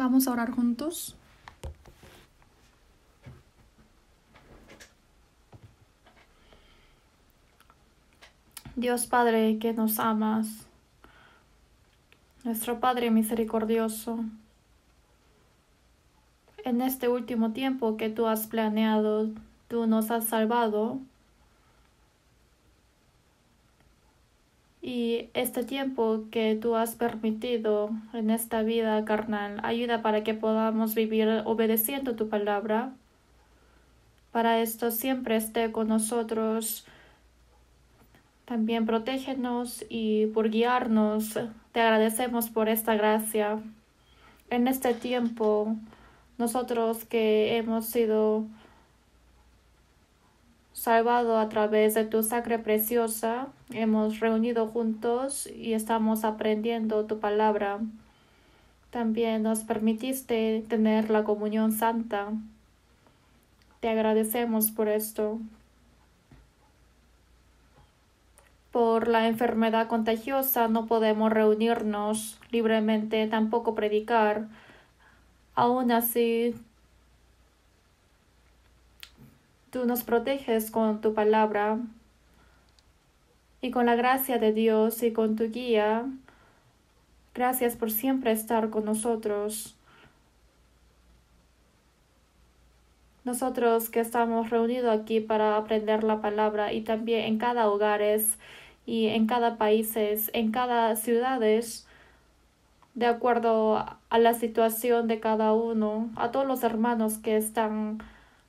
Vamos a orar juntos. Dios Padre que nos amas, nuestro Padre misericordioso, en este último tiempo que tú has planeado, tú nos has salvado. Y este tiempo que tú has permitido en esta vida carnal, ayuda para que podamos vivir obedeciendo tu palabra. Para esto siempre esté con nosotros. También protégenos y por guiarnos. Te agradecemos por esta gracia. En este tiempo, nosotros que hemos sido salvado a través de tu sangre preciosa, hemos reunido juntos y estamos aprendiendo tu palabra. También nos permitiste tener la comunión santa. Te agradecemos por esto. Por la enfermedad contagiosa no podemos reunirnos libremente, tampoco predicar. Aún así, tú nos proteges con tu palabra y con la gracia de Dios y con tu guía. Gracias por siempre estar con nosotros. Nosotros que estamos reunidos aquí para aprender la palabra y también en cada hogar y en cada país, en cada ciudad, de acuerdo a la situación de cada uno, a todos los hermanos que están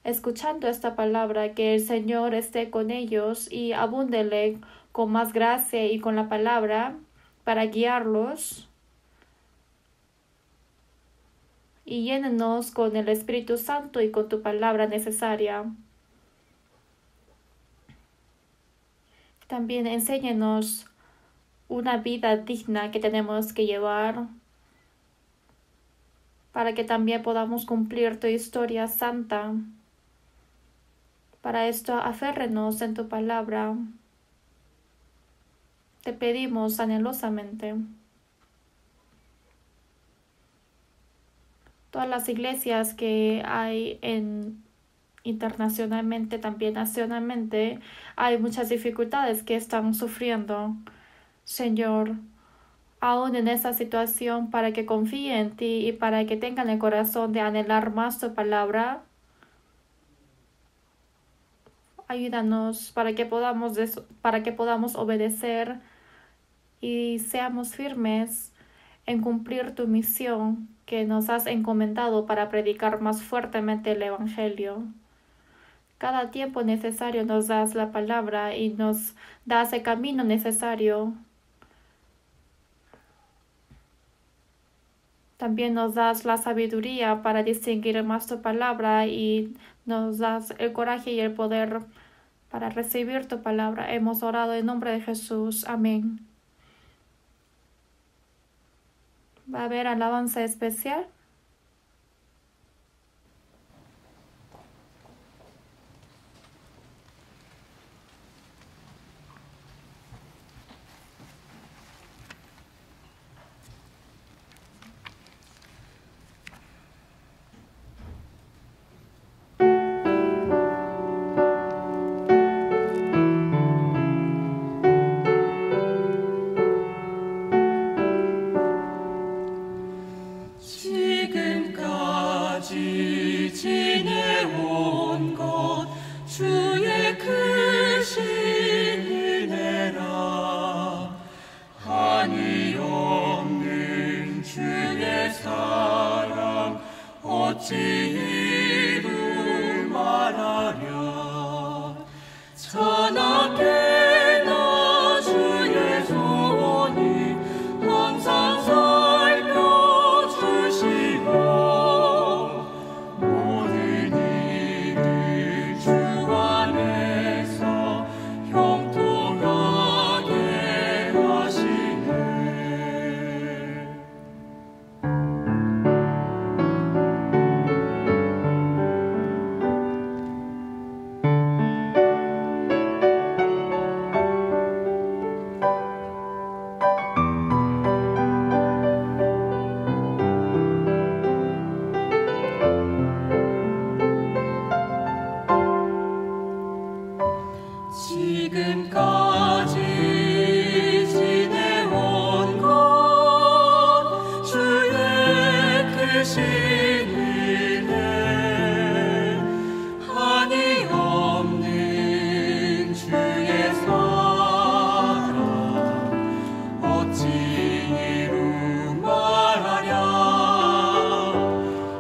escuchando esta palabra, que el Señor esté con ellos y abúndele con más gracia y con la palabra para guiarlos. Y llénenos con el Espíritu Santo y con tu palabra necesaria. También enséñanos una vida digna que tenemos que llevar para que también podamos cumplir tu historia santa. Para esto, aférrenos en tu palabra. Te pedimos anhelosamente. Todas las iglesias que hay internacionalmente, también nacionalmente, hay muchas dificultades que están sufriendo. Señor, aún en esa situación, para que confíen en ti y para que tengan el corazón de anhelar más tu palabra, ayúdanos para que podamos obedecer y seamos firmes en cumplir tu misión que nos has encomendado para predicar más fuertemente el Evangelio. Cada tiempo necesario nos das la palabra y nos das el camino necesario. También nos das la sabiduría para distinguir más tu palabra y nos das el coraje y el poder para recibir tu palabra. Hemos orado en nombre de Jesús. Amén. Va a haber alabanza especial. Tu 지금까지 지내온 것 주의 크신 은혜 한이 없는 주의 사랑 어찌 이루 말하랴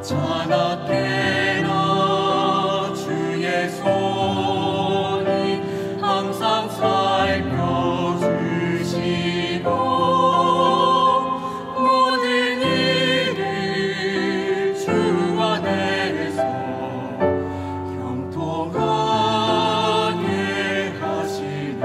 자나깨나 주의 손이 항상 살펴주시고 모든 일을 주 안에서 형통하게 하시네.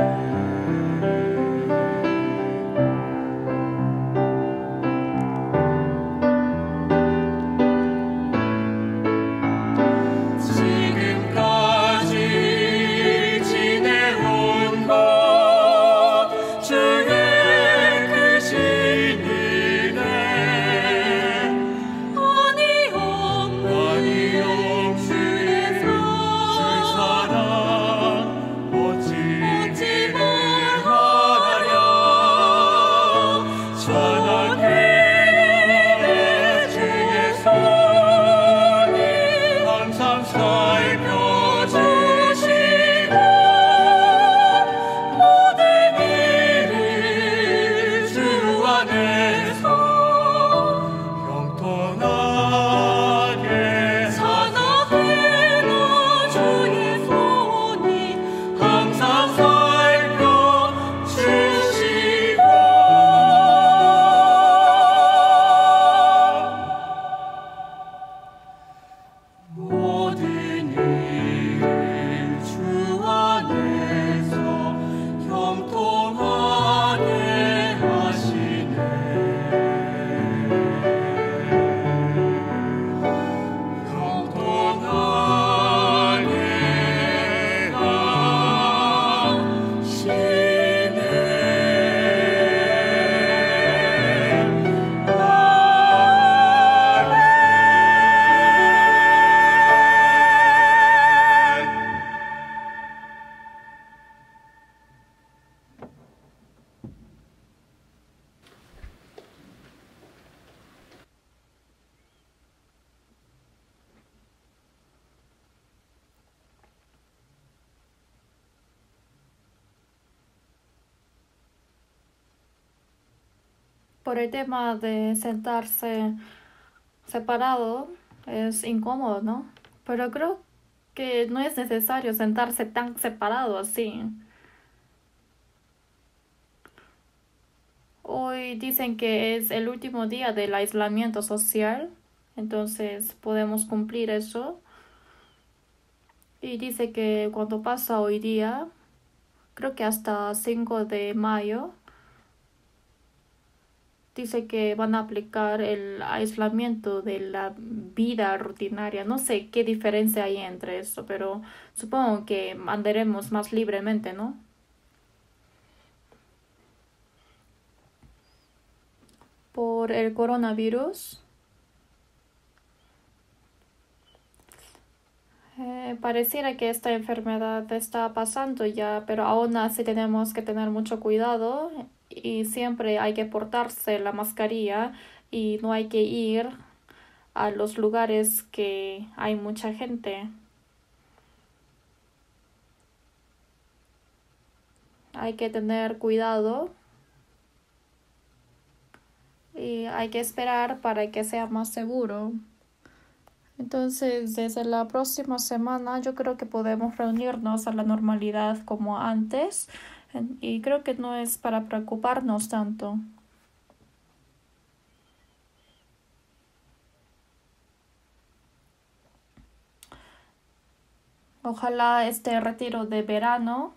지금까지 지내온 것 주의 크신 은혜 한이 없는 주의 사랑 어찌 말하랴 자나깨나 주의 손이 항상 살펴주시고 모든 일을 주 안에서 형통하게 자나깨나 주의 손이 항상 살펴주시고 모든 일을 주 안에서 형통하게 하시네. 형통하게 Por el tema de sentarse separado es incómodo, ¿no? Pero creo que no es necesario sentarse tan separado así. Hoy dicen que es el último día del aislamiento social, entonces podemos cumplir eso. Y dice que cuando pasa hoy día, creo que hasta 5 de mayo, dice que van a aplicar el aislamiento de la vida rutinaria. No sé qué diferencia hay entre eso, pero supongo que andaremos más libremente, ¿no? Por el coronavirus. Pareciera que esta enfermedad está pasando ya, pero aún así tenemos que tener mucho cuidado y siempre hay que portarse la mascarilla y no hay que ir a los lugares que hay mucha gente. Hay que tener cuidado y hay que esperar para que sea más seguro. Entonces, desde la próxima semana yo creo que podemos reunirnos a la normalidad como antes y creo que no es para preocuparnos tanto. Ojalá este retiro de verano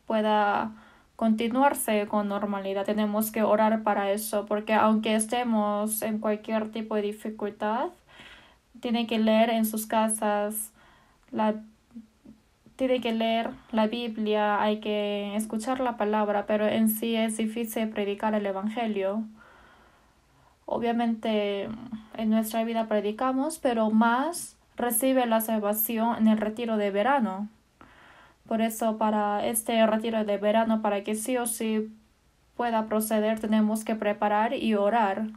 pueda continuarse con normalidad. Tenemos que orar para eso, porque aunque estemos en cualquier tipo de dificultad, tienen que leer en sus casas, tienen que leer la Biblia, hay que escuchar la palabra, pero en sí es difícil predicar el Evangelio. Obviamente en nuestra vida predicamos, pero más recibe la salvación en el retiro de verano, Por eso para este retiro de verano, para que sí o sí pueda proceder, tenemos que preparar y orar.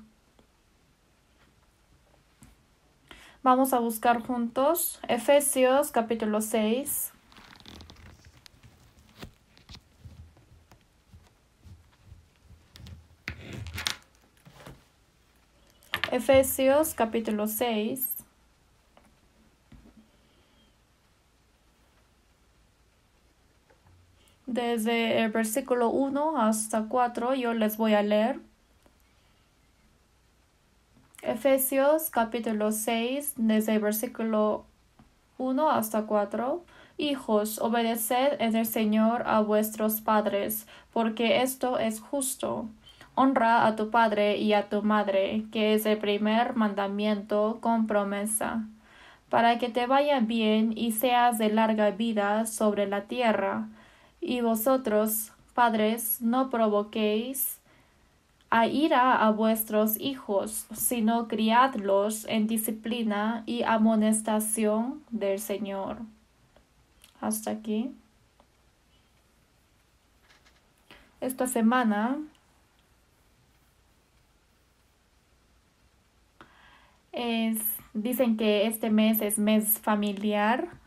Vamos a buscar juntos Efesios capítulo 6. Efesios capítulo 6. Desde el versículo 1 hasta 4 yo les voy a leer. Efesios capítulo 6, desde el versículo 1 hasta 4. Hijos, obedeced en el Señor a vuestros padres, porque esto es justo. Honra a tu padre y a tu madre, que es el primer mandamiento con promesa, para que te vaya bien y seas de larga vida sobre la tierra. Y vosotros, padres, no provoquéis a ira a vuestros hijos, sino criadlos en disciplina y amonestación del Señor. Hasta aquí. Esta semana dicen que este mes es mes familiar.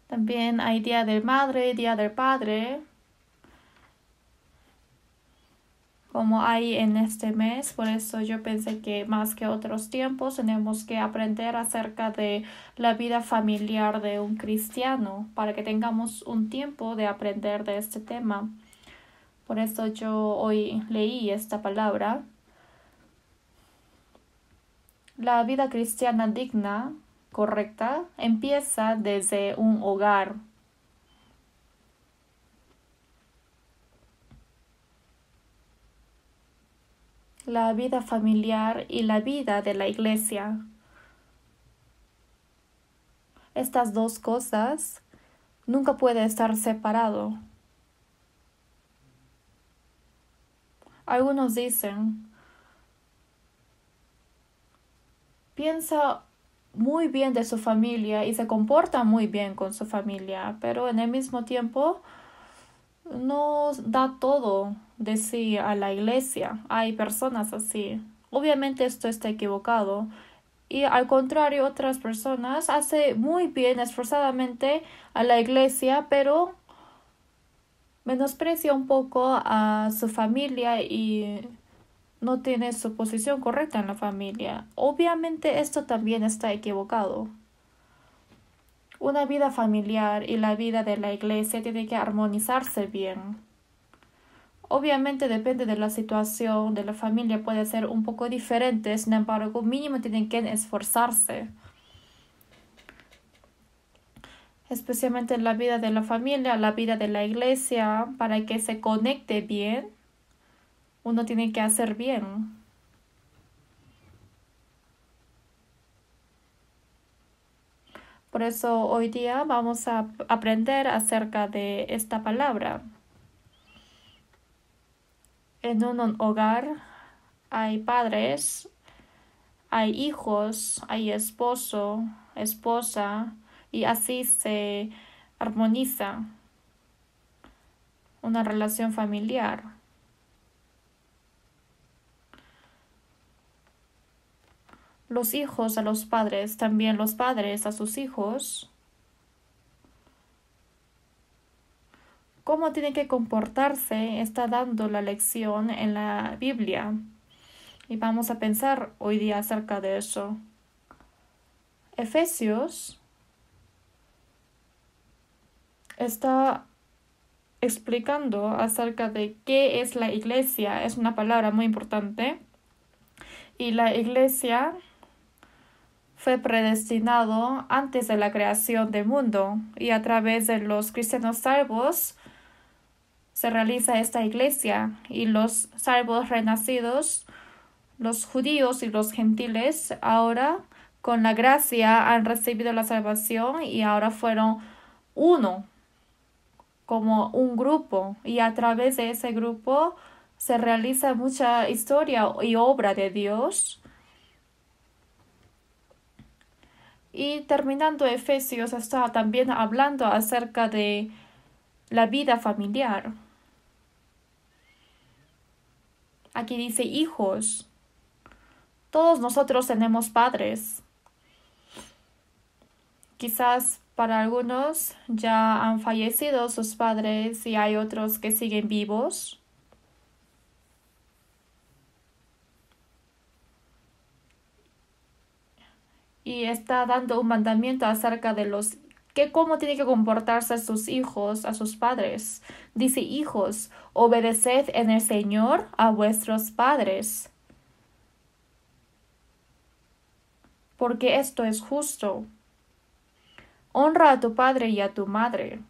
También hay Día de Madre, Día del Padre, como hay en este mes. Por eso yo pensé que más que otros tiempos tenemos que aprender acerca de la vida familiar de un cristiano para que tengamos un tiempo de aprender de este tema. Por eso yo hoy leí esta palabra. La vida cristiana digna, correcta, empieza desde un hogar. La vida familiar y la vida de la iglesia. Estas dos cosas nunca pueden estar separados. Algunos dicen, piensa muy bien de su familia y se comporta muy bien con su familia, pero en el mismo tiempo no da todo de sí a la iglesia. Hay personas así. Obviamente esto está equivocado. Y al contrario, otras personas hacen muy bien, esforzadamente a la iglesia, pero menosprecia un poco a su familia y no tiene su posición correcta en la familia. Obviamente esto también está equivocado. Una vida familiar y la vida de la iglesia tiene que armonizarse bien. Obviamente depende de la situación de la familia, puede ser un poco diferente, sin embargo, mínimo tienen que esforzarse. Especialmente en la vida de la familia, la vida de la iglesia, para que se conecte bien, uno tiene que hacer bien. Por eso hoy día vamos a aprender acerca de esta palabra. En un hogar hay padres, hay hijos, hay esposo, esposa, y así se armoniza una relación familiar. Los hijos a los padres, también los padres a sus hijos. ¿Cómo tienen que comportarse? Está dando la lección en la Biblia. Y vamos a pensar hoy día acerca de eso. Efesios está explicando acerca de qué es la iglesia. Es una palabra muy importante. Y la iglesia fue predestinado antes de la creación del mundo, y a través de los cristianos salvos se realiza esta iglesia, y los salvos renacidos, los judíos y los gentiles, ahora con la gracia han recibido la salvación y ahora fueron uno, como un grupo, y a través de ese grupo se realiza mucha historia y obra de Dios. Y terminando Efesios está también hablando acerca de la vida familiar. Aquí dice hijos. Todos nosotros tenemos padres. Quizás para algunos ya han fallecido sus padres y hay otros que siguen vivos. Y está dando un mandamiento acerca de cómo tienen que comportarse sus hijos a sus padres. Dice, hijos, obedeced en el Señor a vuestros padres, porque esto es justo. Honra a tu padre y a tu madre,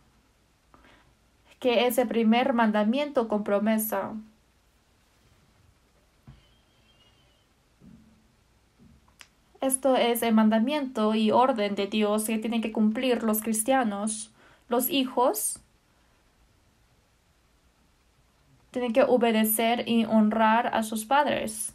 que es el primer mandamiento con promesa. Esto es el mandamiento y orden de Dios que tienen que cumplir los cristianos. Los hijos tienen que obedecer y honrar a sus padres.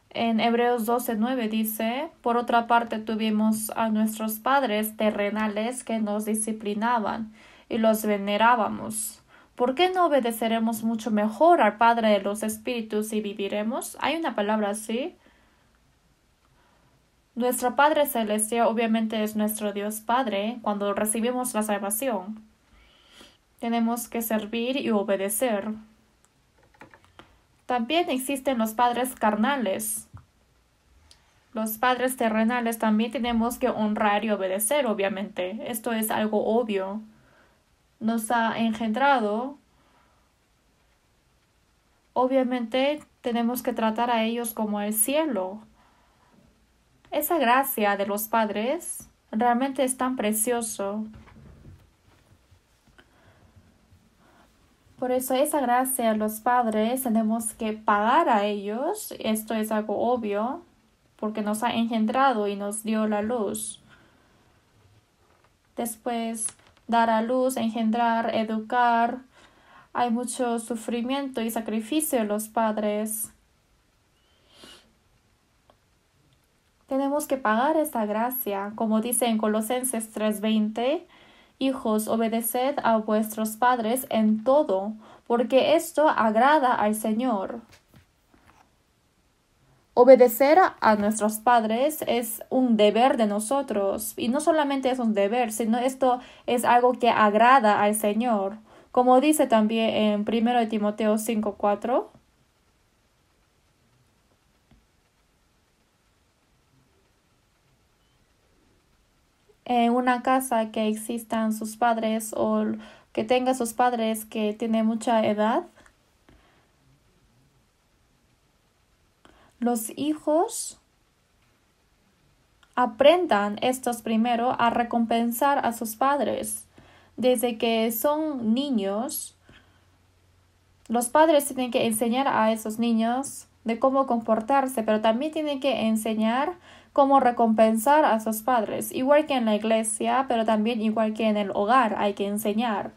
En Hebreos 12:9 dice, por otra parte tuvimos a nuestros padres terrenales que nos disciplinaban y los venerábamos. ¿Por qué no obedeceremos mucho mejor al Padre de los Espíritus y viviremos? Hay una palabra así. Nuestro Padre Celestial obviamente es nuestro Dios Padre cuando recibimos la salvación. Tenemos que servir y obedecer. También existen los padres carnales. Los padres terrenales también tenemos que honrar y obedecer, obviamente. Esto es algo obvio. Nos ha engendrado. Obviamente tenemos que tratar a ellos como el cielo. Esa gracia de los padres realmente es tan precioso. Por eso esa gracia a los padres tenemos que pagar a ellos. Esto es algo obvio porque nos ha engendrado y nos dio la luz. Después, dar a luz, engendrar, educar. Hay mucho sufrimiento y sacrificio en los padres. Tenemos que pagar esa gracia, como dice en Colosenses 3:20, hijos, obedeced a vuestros padres en todo, porque esto agrada al Señor. Obedecer a nuestros padres es un deber de nosotros, y no solamente es un deber, sino esto es algo que agrada al Señor, como dice también en 1 Timoteo 5:4. En una casa que existan sus padres o que tenga sus padres que tienen mucha edad, los hijos aprendan estos primero a recompensar a sus padres. Desde que son niños, los padres tienen que enseñar a esos niños de cómo comportarse, pero también tienen que enseñar cómo recompensar a sus padres, igual que en la iglesia, pero también igual que en el hogar hay que enseñar.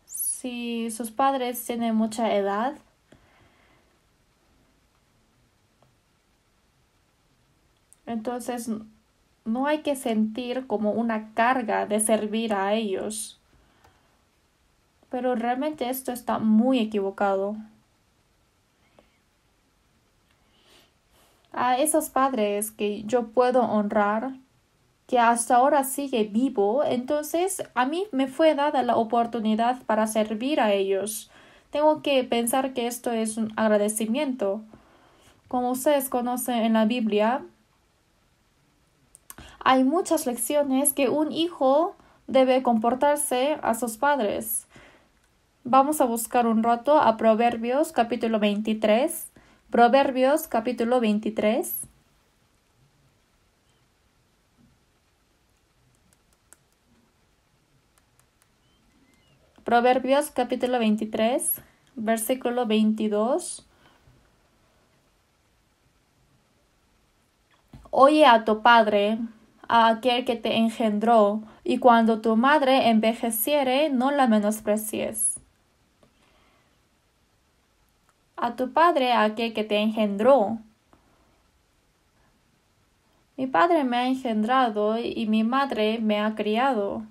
Si sus padres tienen mucha edad, entonces no hay que sentir como una carga de servir a ellos. Pero realmente esto está muy equivocado. A esos padres que yo puedo honrar, que hasta ahora sigue vivo, entonces a mí me fue dada la oportunidad para servir a ellos. Tengo que pensar que esto es un agradecimiento. Como ustedes conocen en la Biblia, hay muchas lecciones que un hijo debe comportarse a sus padres. Vamos a buscar un rato a Proverbios capítulo 23. Proverbios capítulo 23. Proverbios capítulo 23, versículo 22. Oye a tu padre, a aquel que te engendró, y cuando tu madre envejeciere, no la menosprecies. a tu padre, a aquel que te engendró. Mi padre me ha engendrado y mi madre me ha criado.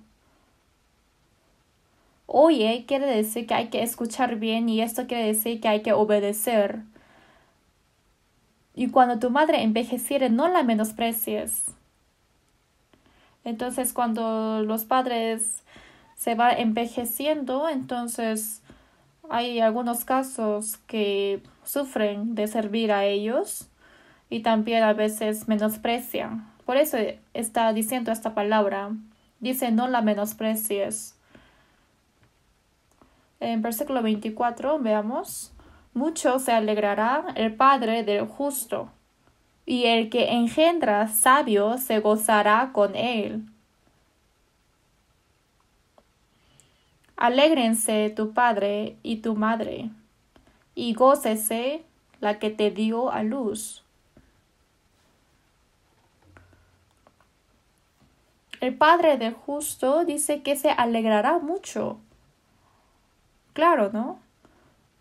Oye quiere decir que hay que escuchar bien y esto quiere decir que hay que obedecer. Y cuando tu madre envejeciere, no la menosprecies. Entonces, cuando los padres se van envejeciendo, entonces hay algunos casos que sufren de servir a ellos y también a veces menosprecian. Por eso está diciendo esta palabra. Dice, no la menosprecies. En versículo 24, veamos. Mucho se alegrará el padre del justo, y el que engendra sabio se gozará con él. Alégrense tu padre y tu madre, y gócese la que te dio a luz. El padre del justo dice que se alegrará mucho. Claro, ¿no?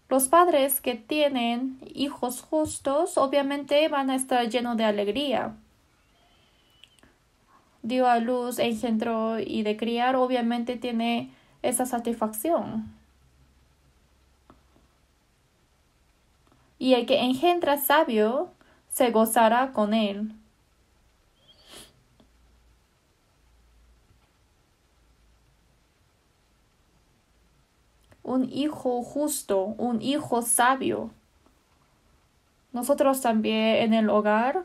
Los padres que tienen hijos justos obviamente van a estar llenos de alegría. Dio a luz, engendró y de criar obviamente tiene esa satisfacción. Y el que engendra sabio se gozará con él. Un hijo justo, un hijo sabio. Nosotros también en el hogar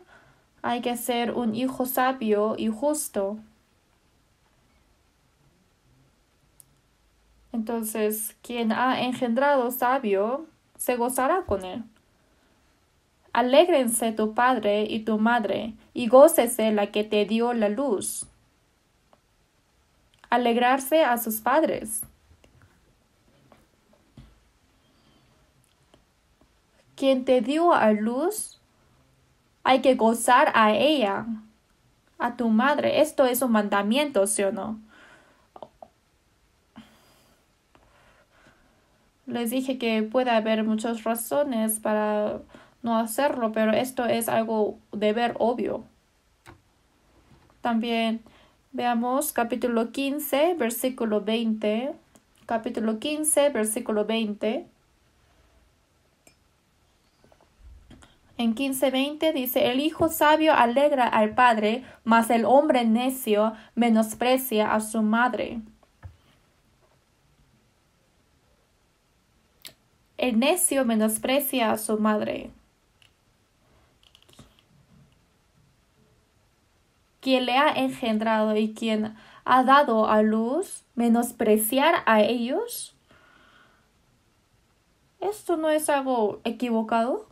hay que ser un hijo sabio y justo. Entonces, quien ha engendrado sabio, se gozará con él. Alégrense tu padre y tu madre, y gócese la que te dio la luz. Alegrarse a sus padres. Quien te dio a luz, hay que gozar a ella, a tu madre. Esto es un mandamiento, ¿sí o no? Les dije que puede haber muchas razones para no hacerlo, pero esto es algo deber obvio. También veamos capítulo 15, versículo 20. Capítulo 15, versículo 20. En 15:20 dice, el hijo sabio alegra al padre, mas el hombre necio menosprecia a su madre. El necio menosprecia a su madre. Quien le ha engendrado y quien ha dado a luz, menospreciar a ellos. ¿Esto no es algo equivocado?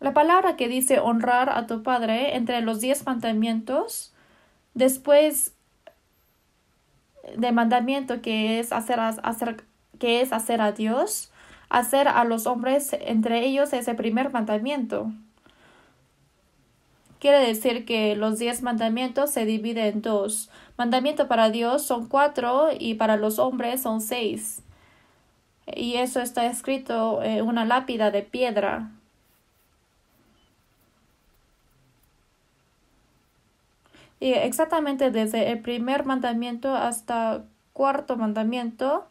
La palabra que dice honrar a tu padre entre los 10 mandamientos, después de mandamiento que es hacer a Dios, hacer a los hombres, entre ellos es el primer mandamiento. Quiere decir que los 10 mandamientos se dividen en dos. Mandamiento para Dios son 4 y para los hombres son 6. Y eso está escrito en una lápida de piedra. Y exactamente desde el primer mandamiento hasta cuarto mandamiento.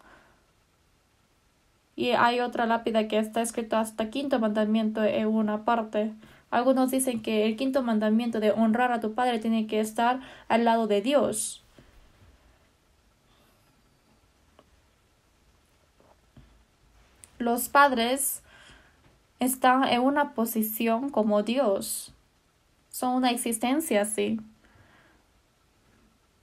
Y hay otra lápida que está escrito hasta quinto mandamiento en una parte. Algunos dicen que el quinto mandamiento de honrar a tu padre tiene que estar al lado de Dios. Los padres están en una posición como Dios. Son una existencia así.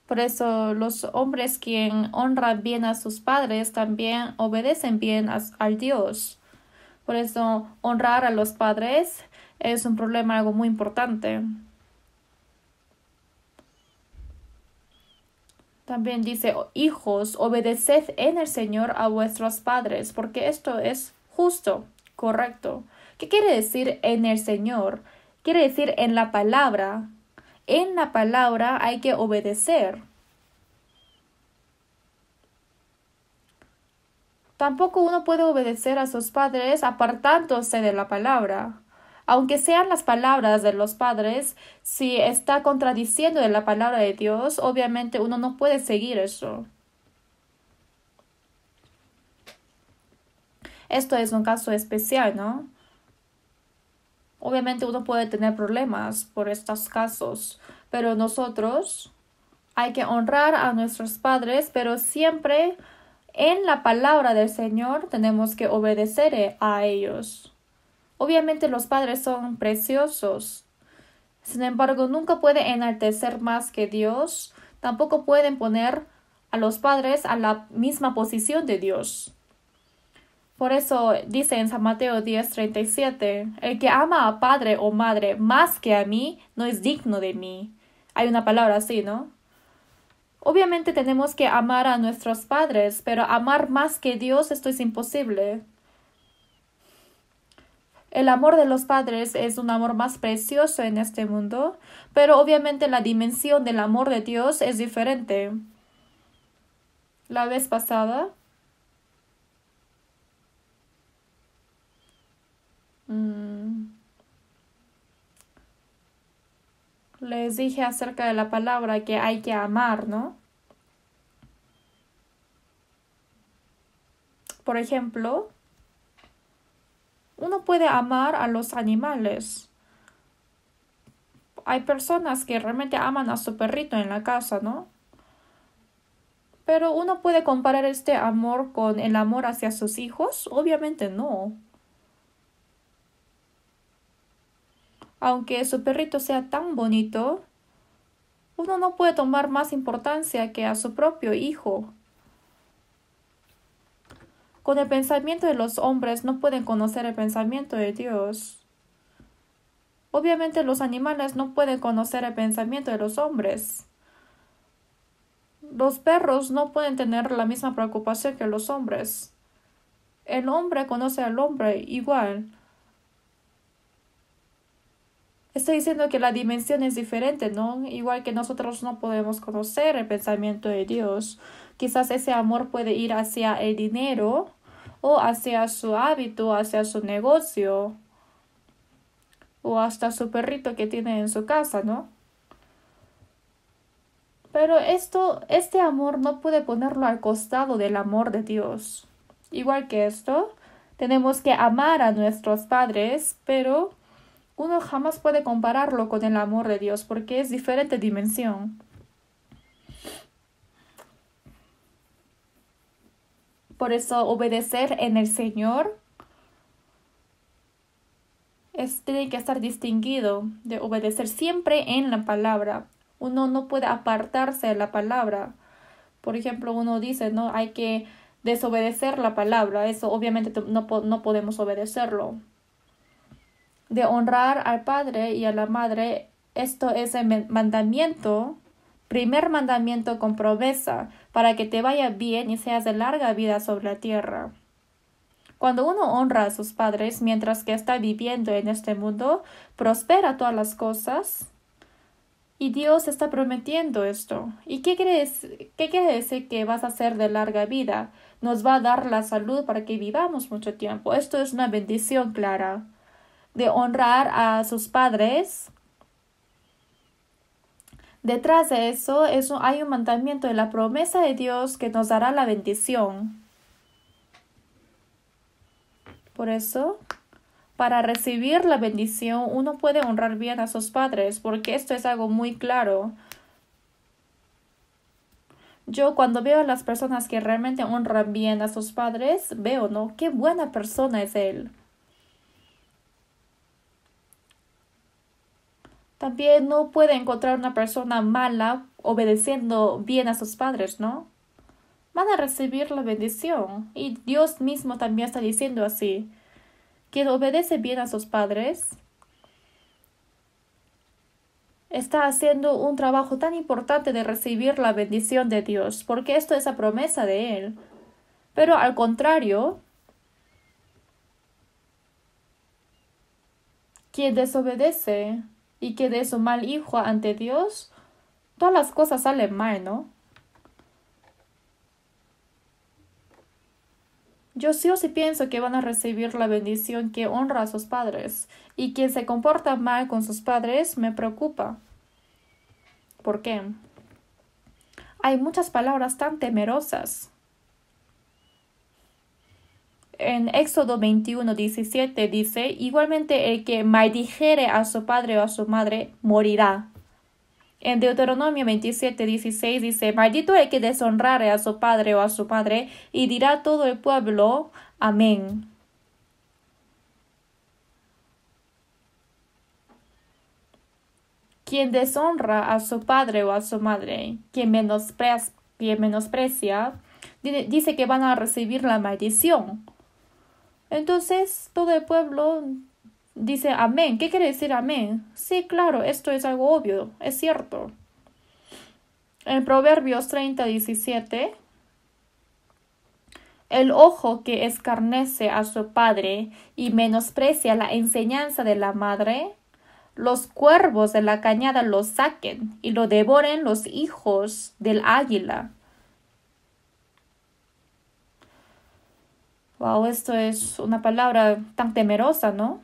Por eso los hombres quien honran bien a sus padres también obedecen bien al Dios. Por eso honrar a los padres es un problema algo muy importante. También dice, hijos, obedeced en el Señor a vuestros padres, porque esto es justo, correcto. ¿Qué quiere decir en el Señor? Quiere decir en la palabra. En la palabra hay que obedecer. Tampoco uno puede obedecer a sus padres apartándose de la palabra. Aunque sean las palabras de los padres, si está contradiciendo de la palabra de Dios, obviamente uno no puede seguir eso. Esto es un caso especial, ¿no? Obviamente uno puede tener problemas por estos casos, pero nosotros hay que honrar a nuestros padres, pero siempre en la palabra del Señor tenemos que obedecer a ellos. Obviamente los padres son preciosos. Sin embargo, nunca puede enaltecer más que Dios. Tampoco pueden poner a los padres a la misma posición de Dios. Por eso dice en San Mateo 10:37, el que ama a padre o madre más que a mí no es digno de mí. Hay una palabra así, ¿no? Obviamente tenemos que amar a nuestros padres, pero amar más que Dios esto es imposible. El amor de los padres es un amor más precioso en este mundo, pero obviamente la dimensión del amor de Dios es diferente. La vez pasada, les dije acerca de la palabra que hay que amar, ¿no? Por ejemplo, uno puede amar a los animales. Hay personas que realmente aman a su perrito en la casa, ¿no? Pero uno puede comparar este amor con el amor hacia sus hijos. Obviamente no. Aunque su perrito sea tan bonito, uno no puede tomar más importancia que a su propio hijo. Con el pensamiento de los hombres no pueden conocer el pensamiento de Dios. Obviamente los animales no pueden conocer el pensamiento de los hombres. Los perros no pueden tener la misma preocupación que los hombres. El hombre conoce al hombre igual. Estoy diciendo que la dimensión es diferente, ¿no? Igual que nosotros no podemos conocer el pensamiento de Dios. Quizás ese amor puede ir hacia el dinero o hacia su hábito, hacia su negocio o hasta su perrito que tiene en su casa, ¿no? Pero este amor no puede ponerlo al costado del amor de Dios. Igual que esto, tenemos que amar a nuestros padres, pero uno jamás puede compararlo con el amor de Dios porque es diferente dimensión. Por eso obedecer en el Señor tiene que estar distinguido de obedecer siempre en la palabra. Uno no puede apartarse de la palabra. Por ejemplo, uno dice, no, hay que desobedecer la palabra. Eso obviamente no podemos obedecerlo. De honrar al padre y a la madre, esto es el mandamiento, primer mandamiento con promesa, para que te vaya bien y seas de larga vida sobre la tierra. Cuando uno honra a sus padres mientras que está viviendo en este mundo, prospera todas las cosas. Y Dios está prometiendo esto. ¿Y qué quiere decir que vas a ser de larga vida? Nos va a dar la salud para que vivamos mucho tiempo. Esto es una bendición clara. De honrar a sus padres. Detrás de eso hay un mandamiento de la promesa de Dios que nos dará la bendición. Por eso, para recibir la bendición, uno puede honrar bien a sus padres, porque esto es algo muy claro. Yo cuando veo a las personas que realmente honran bien a sus padres, veo, ¿no? Qué buena persona es él. También no puede encontrar una persona mala obedeciendo bien a sus padres, ¿no? Van a recibir la bendición. Y Dios mismo también está diciendo así. Quien obedece bien a sus padres está haciendo un trabajo tan importante de recibir la bendición de Dios, porque esto es la promesa de Él. Pero al contrario, quien desobedece y que es un mal hijo ante Dios, todas las cosas salen mal, ¿no? Yo sí o sí pienso que van a recibir la bendición que honra a sus padres. Y quien se comporta mal con sus padres me preocupa. ¿Por qué? Hay muchas palabras tan temerosas. En Éxodo 21:17 dice, igualmente el que maldijere a su padre o a su madre morirá. En Deuteronomio 27:16 dice, maldito el que deshonrare a su padre o a su madre, y dirá todo el pueblo, amén. Quien deshonra a su padre o a su madre, quien menosprecia, dice que van a recibir la maldición. Entonces todo el pueblo dice amén. ¿Qué quiere decir amén? Sí, claro, esto es algo obvio, es cierto. En Proverbios 30:17, el ojo que escarnece a su padre y menosprecia la enseñanza de la madre, los cuervos de la cañada lo saquen y lo devoren los hijos del águila. Wow, esto es una palabra tan temerosa, ¿no?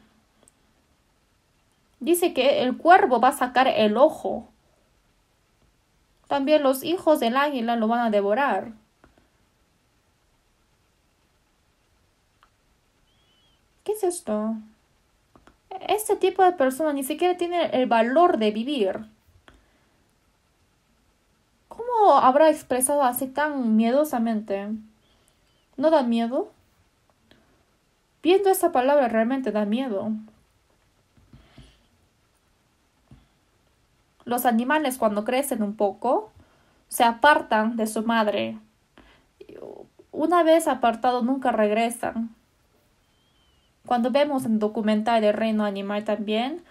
Dice que el cuervo va a sacar el ojo. También los hijos del águila lo van a devorar. ¿Qué es esto? Este tipo de persona ni siquiera tiene el valor de vivir. ¿Cómo habrá expresado así tan miedosamente? ¿No da miedo? Viendo esta palabra realmente da miedo. Los animales cuando crecen un poco se apartan de su madre. Una vez apartados nunca regresan. Cuando vemos en documental del reino animal también,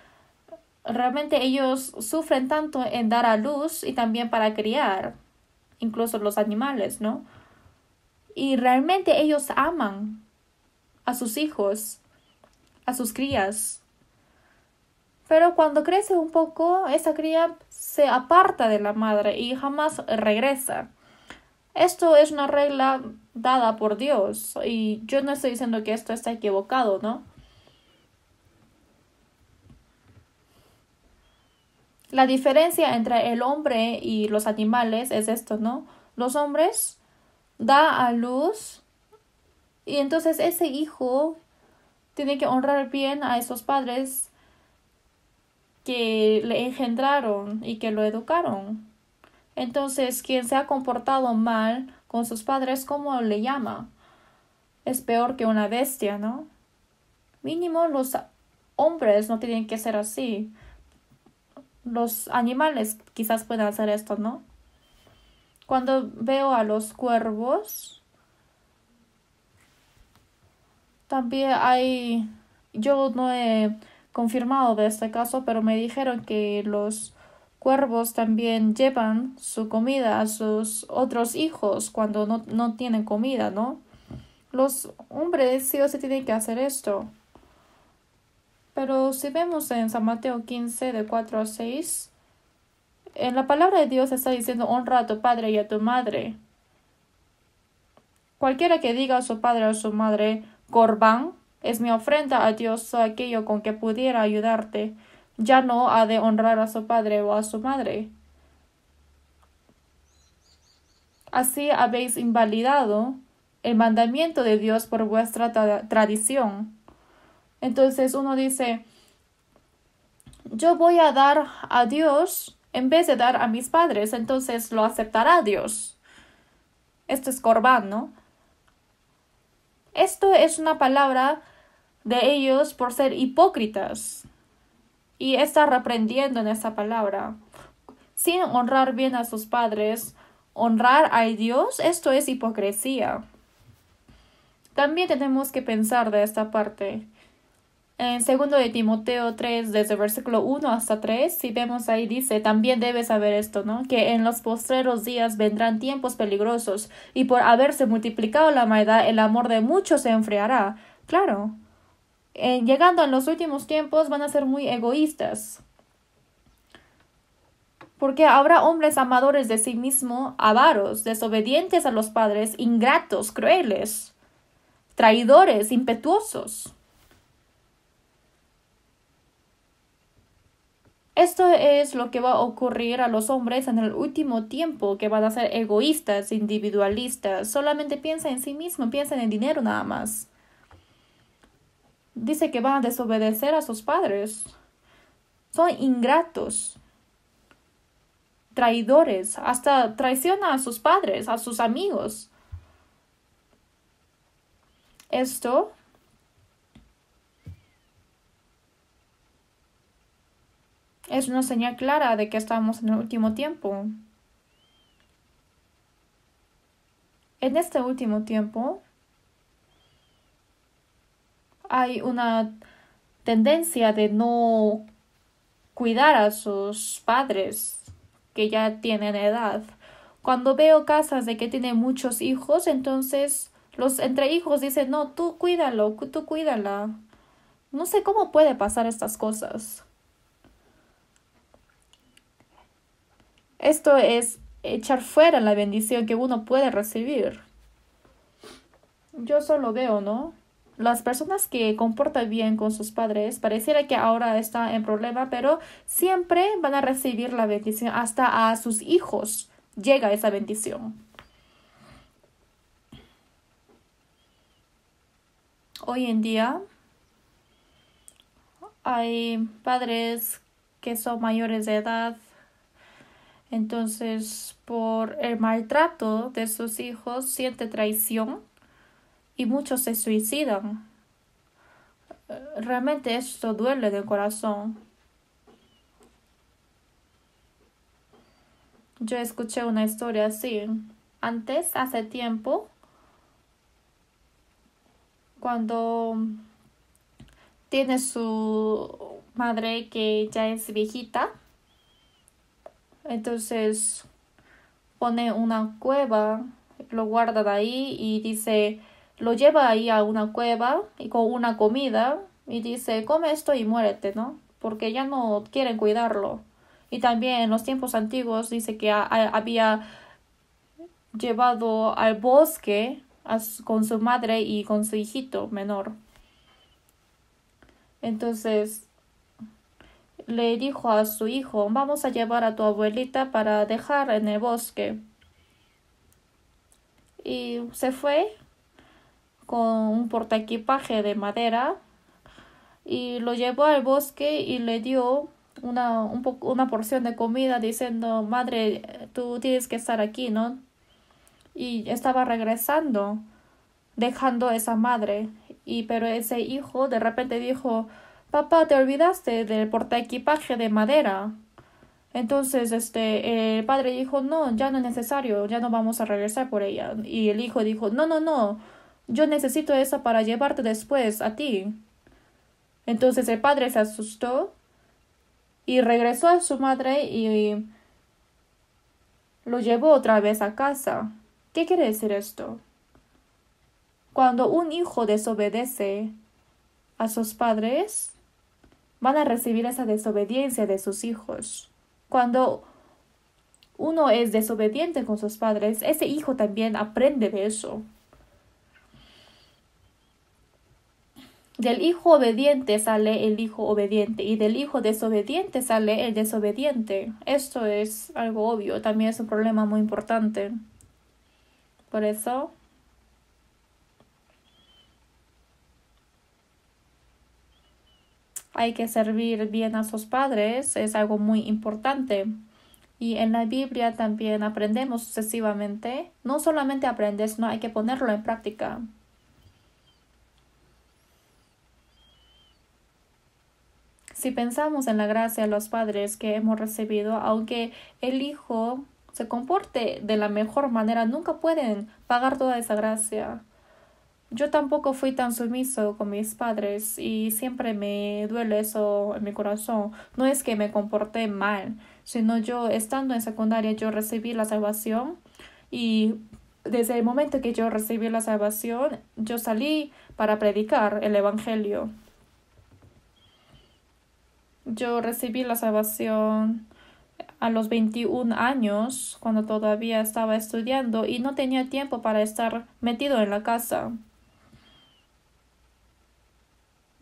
realmente ellos sufren tanto en dar a luz y también para criar, incluso los animales, ¿no? Y realmente ellos aman a sus hijos, a sus crías. Pero cuando crece un poco, esa cría se aparta de la madre y jamás regresa. Esto es una regla dada por Dios y yo no estoy diciendo que esto está equivocado, ¿no? La diferencia entre el hombre y los animales es esto, ¿no? Los hombres da a luz y entonces ese hijo tiene que honrar bien a esos padres que le engendraron y que lo educaron. Entonces, quien se ha comportado mal con sus padres, ¿cómo le llama? Es peor que una bestia, ¿no? Mínimo los hombres no tienen que ser así. Los animales quizás puedan hacer esto, ¿no? Cuando veo a los cuervos, también hay... Yo no he confirmado de este caso, pero me dijeron que los cuervos también llevan su comida a sus otros hijos cuando no tienen comida, ¿no? Los hombres sí o sí tienen que hacer esto. Pero si vemos en San Mateo 15, de 4-6, en la palabra de Dios está diciendo honra a tu padre y a tu madre. Cualquiera que diga a su padre o a su madre, Corbán, es mi ofrenda a Dios o aquello con que pudiera ayudarte, ya no ha de honrar a su padre o a su madre. Así habéis invalidado el mandamiento de Dios por vuestra tradición. Entonces uno dice, yo voy a dar a Dios en vez de dar a mis padres, entonces lo aceptará Dios. Esto es corbán, ¿no? Esto es una palabra de ellos por ser hipócritas. Y está reprendiendo en esa palabra. Sin honrar bien a sus padres, honrar a Dios, esto es hipocresía. También tenemos que pensar de esta parte. En 2 de Timoteo 3, desde versículo 1 hasta 3, si vemos ahí dice, también debes saber esto, ¿no? Que en los postreros días vendrán tiempos peligrosos, y por haberse multiplicado la maldad, el amor de muchos se enfriará. Claro, llegando a los últimos tiempos van a ser muy egoístas. Porque habrá hombres amadores de sí mismos, avaros, desobedientes a los padres, ingratos, crueles. traidores, impetuosos. Esto es lo que va a ocurrir a los hombres en el último tiempo, que van a ser egoístas, individualistas, solamente piensan en sí mismos, piensan en dinero nada más. Dice que van a desobedecer a sus padres. Son ingratos, traidores, hasta traicionan a sus padres, a sus amigos. Esto es una señal clara de que estamos en el último tiempo. En este último tiempo hay una tendencia de no cuidar a sus padres que ya tienen edad. Cuando veo casas de que tienen muchos hijos, entonces los entre hijos dicen, no, tú cuídalo, tú cuídala. No sé cómo puede pasar estas cosas. Esto es echar fuera la bendición que uno puede recibir. Yo solo veo, ¿no? Las personas que comportan bien con sus padres, pareciera que ahora está en problema, pero siempre van a recibir la bendición. Hasta a sus hijos llega esa bendición. Hoy en día hay padres que son mayores de edad, entonces por el maltrato de sus hijos siente traición y muchos se suicidan. Realmente esto duele del corazón. Yo escuché una historia así. Antes, hace tiempo, cuando tiene su madre que ya es viejita, entonces pone una cueva, lo guarda de ahí y dice, lo lleva ahí a una cueva y con una comida y dice, come esto y muérete, ¿no? Porque ya no quieren cuidarlo. Y también en los tiempos antiguos dice que había llevado al bosque con su madre y con su hijito menor. Entonces le dijo a su hijo, vamos a llevar a tu abuelita para dejar en el bosque. Y se fue con un portaequipaje de madera y lo llevó al bosque y le dio una porción de comida diciendo, madre, tú tienes que estar aquí, ¿no? Y estaba regresando, dejando a esa madre. Pero ese hijo de repente dijo, papá, te olvidaste del portaequipaje de madera. Entonces, el padre dijo, no, ya no es necesario, ya no vamos a regresar por ella. Y el hijo dijo, no, yo necesito eso para llevarte después a ti. Entonces el padre se asustó y regresó a su madre y lo llevó otra vez a casa. ¿Qué quiere decir esto? Cuando un hijo desobedece a sus padres, van a recibir esa desobediencia de sus hijos. Cuando uno es desobediente con sus padres, ese hijo también aprende de eso. Del hijo obediente sale el hijo obediente y del hijo desobediente sale el desobediente. Esto es algo obvio, también es un problema muy importante. Por eso, hay que servir bien a sus padres, es algo muy importante. Y en la Biblia también aprendemos sucesivamente. No solamente aprendes, no hay que ponerlo en práctica. Si pensamos en la gracia de los padres que hemos recibido, aunque el hijo se comporte de la mejor manera, nunca pueden pagar toda esa gracia. Yo tampoco fui tan sumiso con mis padres y siempre me duele eso en mi corazón. No es que me comporté mal, sino yo estando en secundaria yo recibí la salvación y desde el momento que yo recibí la salvación yo salí para predicar el evangelio. Yo recibí la salvación a los 21 años, cuando todavía estaba estudiando y no tenía tiempo para estar metido en la casa.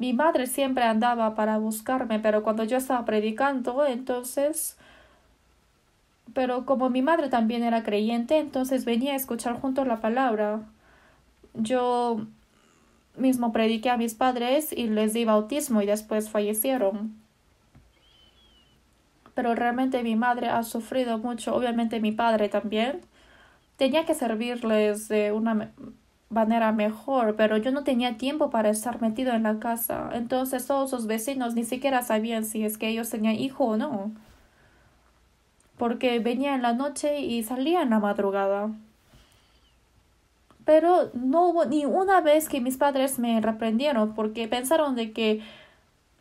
mi madre siempre andaba para buscarme, pero cuando yo estaba predicando, entonces, pero como mi madre también era creyente, entonces venía a escuchar juntos la palabra. Yo mismo prediqué a mis padres y les di bautismo y después fallecieron. Pero realmente mi madre ha sufrido mucho, obviamente mi padre también. Tenía que servirles de una manera mejor, pero yo no tenía tiempo para estar metido en la casa. Entonces todos los vecinos ni siquiera sabían si es que ellos tenían hijo o no, porque venía en la noche y salía en la madrugada. Pero no hubo ni una vez que mis padres me reprendieron porque pensaron de que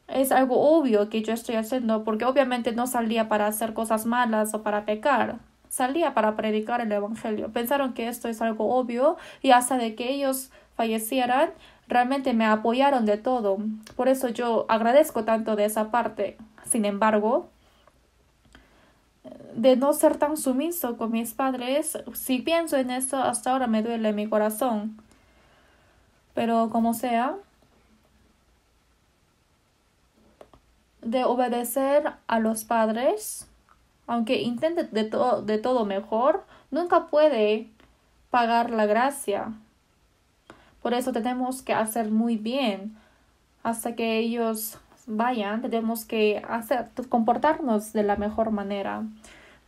es algo obvio que yo estoy haciendo, porque obviamente no salía para hacer cosas malas o para pecar. Salía para predicar el evangelio. Pensaron que esto es algo obvio y hasta de que ellos fallecieran, realmente me apoyaron de todo. Por eso yo agradezco tanto de esa parte. Sin embargo, de no ser tan sumiso con mis padres, si pienso en esto, hasta ahora me duele mi corazón. Pero como sea, de obedecer a los padres, aunque intente de todo mejor, nunca puede pagar la gracia. Por eso tenemos que hacer muy bien hasta que ellos vayan. Tenemos que comportarnos de la mejor manera.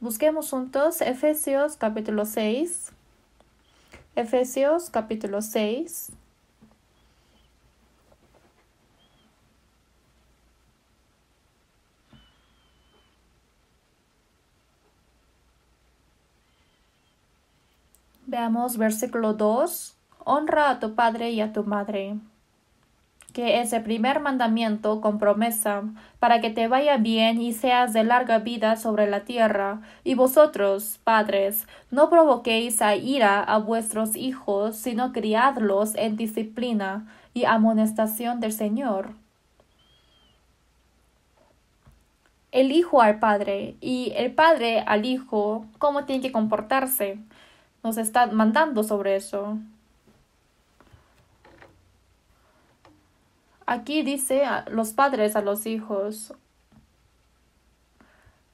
Busquemos juntos Efesios capítulo 6. Efesios capítulo 6. Veamos versículo 2. Honra a tu padre y a tu madre, que es el primer mandamiento con promesa, para que te vaya bien y seas de larga vida sobre la tierra. Y vosotros, padres, no provoquéis a ira a vuestros hijos, sino criadlos en disciplina y amonestación del Señor. El hijo al padre y el padre al hijo, ¿cómo tiene que comportarse? Nos está mandando sobre eso. Aquí dice a los padres a los hijos.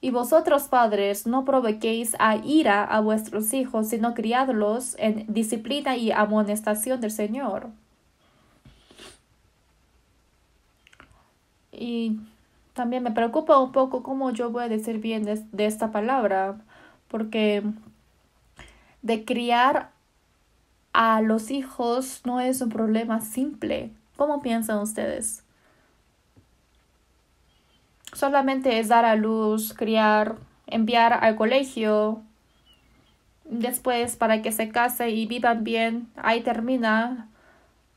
Y vosotros, padres, no provoquéis a ira a vuestros hijos, sino criadlos en disciplina y amonestación del Señor. Y también me preocupa un poco cómo yo voy a decir bien de esta palabra, porque de criar a los hijos no es un problema simple. ¿Cómo piensan ustedes? Solamente es dar a luz, criar, enviar al colegio, después para que se case y vivan bien. Ahí termina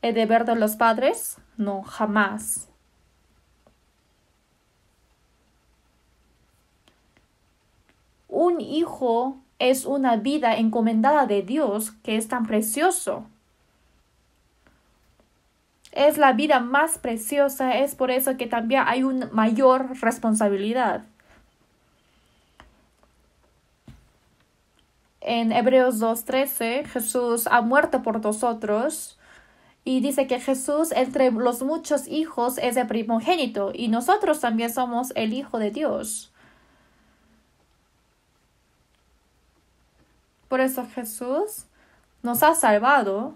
el deber de los padres. No, jamás. Un hijo es una vida encomendada de Dios que es tan precioso. Es la vida más preciosa, es por eso que también hay una mayor responsabilidad. En Hebreos 2:13, Jesús ha muerto por nosotros y dice que Jesús entre los muchos hijos es el primogénito y nosotros también somos el Hijo de Dios. Por eso Jesús nos ha salvado.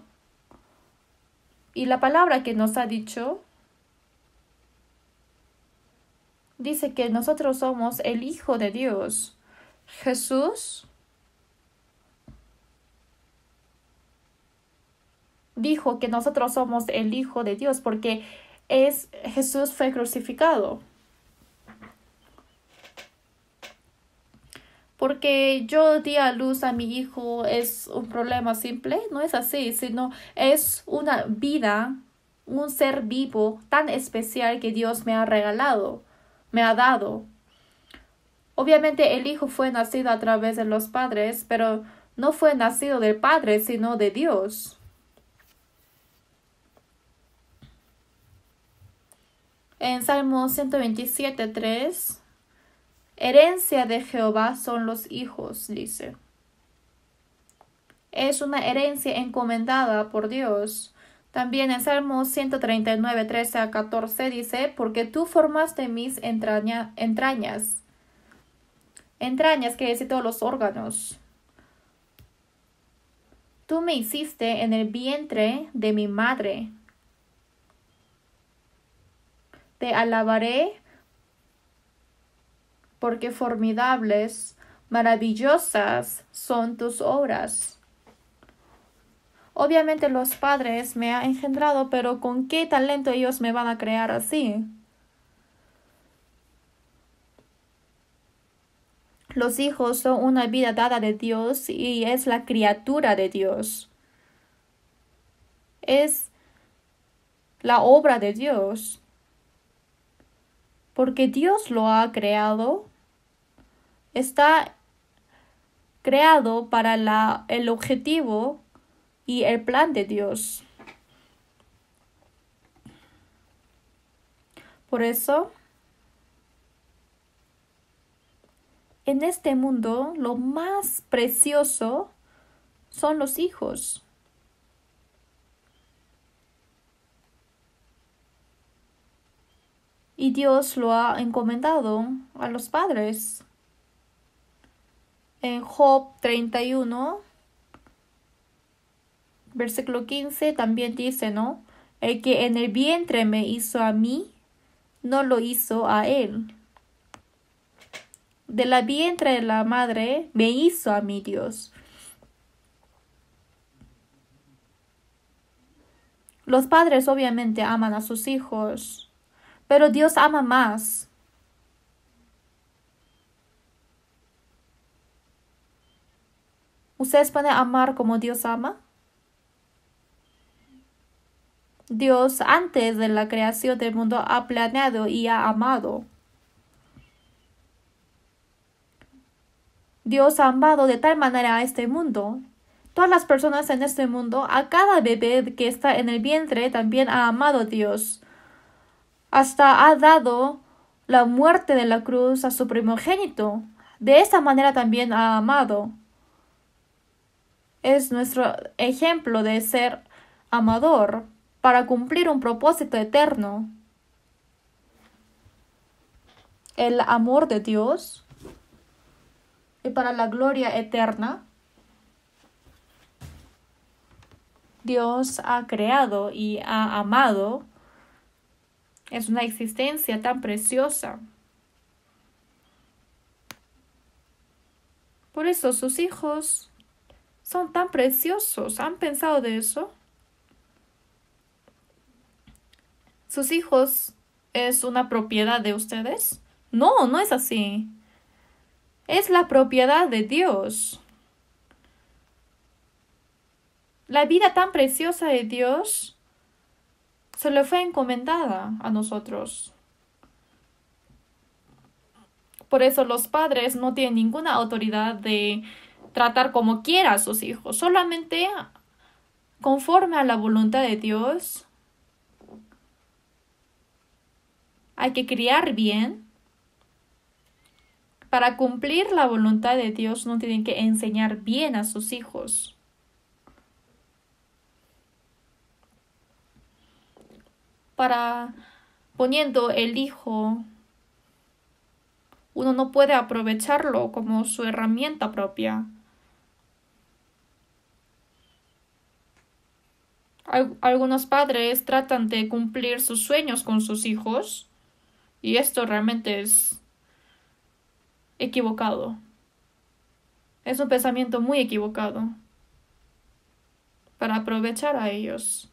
Y la palabra que nos ha dicho dice que nosotros somos el Hijo de Dios. Jesús dijo que nosotros somos el Hijo de Dios porque Jesús fue crucificado. Porque yo di a luz a mi hijo es un problema simple, no es así, sino es una vida, un ser vivo tan especial que Dios me ha regalado, me ha dado. Obviamente el hijo fue nacido a través de los padres, pero no fue nacido del Padre, sino de Dios. En Salmo 127:3, herencia de Jehová son los hijos, dice. Es una herencia encomendada por Dios. También en Salmos 139, 13 a 14 dice, porque tú formaste mis entrañas. Entrañas quiere decir todos los órganos. Tú me hiciste en el vientre de mi madre. Te alabaré porque formidables, maravillosas son tus obras. Obviamente los padres me han engendrado, pero ¿con qué talento ellos me van a crear así? Los hijos son una vida dada de Dios y es la criatura de Dios. Es la obra de Dios. Porque Dios lo ha creado, está creado para el objetivo y el plan de Dios. Por eso, en este mundo, lo más precioso son los hijos. Y Dios lo ha encomendado a los padres. En Job 31, versículo 15, también dice, ¿no? El que en el vientre me hizo a mí, no lo hizo a él. De la vientre de la madre me hizo a mí Dios. Los padres obviamente aman a sus hijos, pero Dios ama más. ¿Ustedes pueden amar como Dios ama? Dios antes de la creación del mundo ha planeado y ha amado. Dios ha amado de tal manera a este mundo. Todas las personas en este mundo, a cada bebé que está en el vientre, también ha amado Dios. Hasta ha dado la muerte de la cruz a su primogénito. De esa manera también ha amado. Es nuestro ejemplo de ser amador para cumplir un propósito eterno. El amor de Dios y para la gloria eterna. Dios ha creado y ha amado. Es una existencia tan preciosa. Por eso sus hijos son tan preciosos. ¿Han pensado de eso? ¿Sus hijos es una propiedad de ustedes? No, no es así. Es la propiedad de Dios. La vida tan preciosa de Dios se le fue encomendada a nosotros. Por eso los padres no tienen ninguna autoridad de tratar como quiera a sus hijos, solamente conforme a la voluntad de Dios. Hay que criar bien. Para cumplir la voluntad de Dios no tienen que enseñar bien a sus hijos. Poniendo el hijo, uno no puede aprovecharlo como su herramienta propia. Algunos padres tratan de cumplir sus sueños con sus hijos y esto realmente es equivocado. Es un pensamiento muy equivocado para aprovechar a ellos.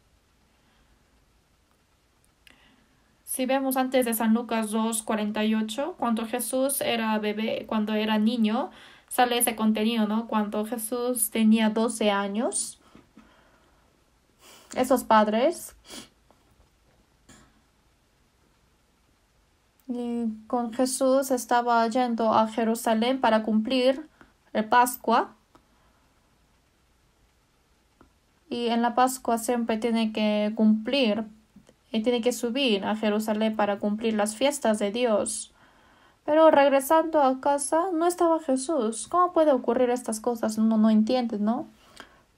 Si vemos antes de San Lucas 2:48, cuando Jesús era bebé, cuando era niño, sale ese contenido, ¿no? Cuando Jesús tenía 12 años, esos padres, y con Jesús estaba yendo a Jerusalén para cumplir el Pascua. Y en la Pascua siempre tiene que cumplir y tiene que subir a Jerusalén para cumplir las fiestas de Dios. Pero regresando a casa no estaba Jesús. ¿Cómo puede ocurrir estas cosas? Uno no entiende, ¿no?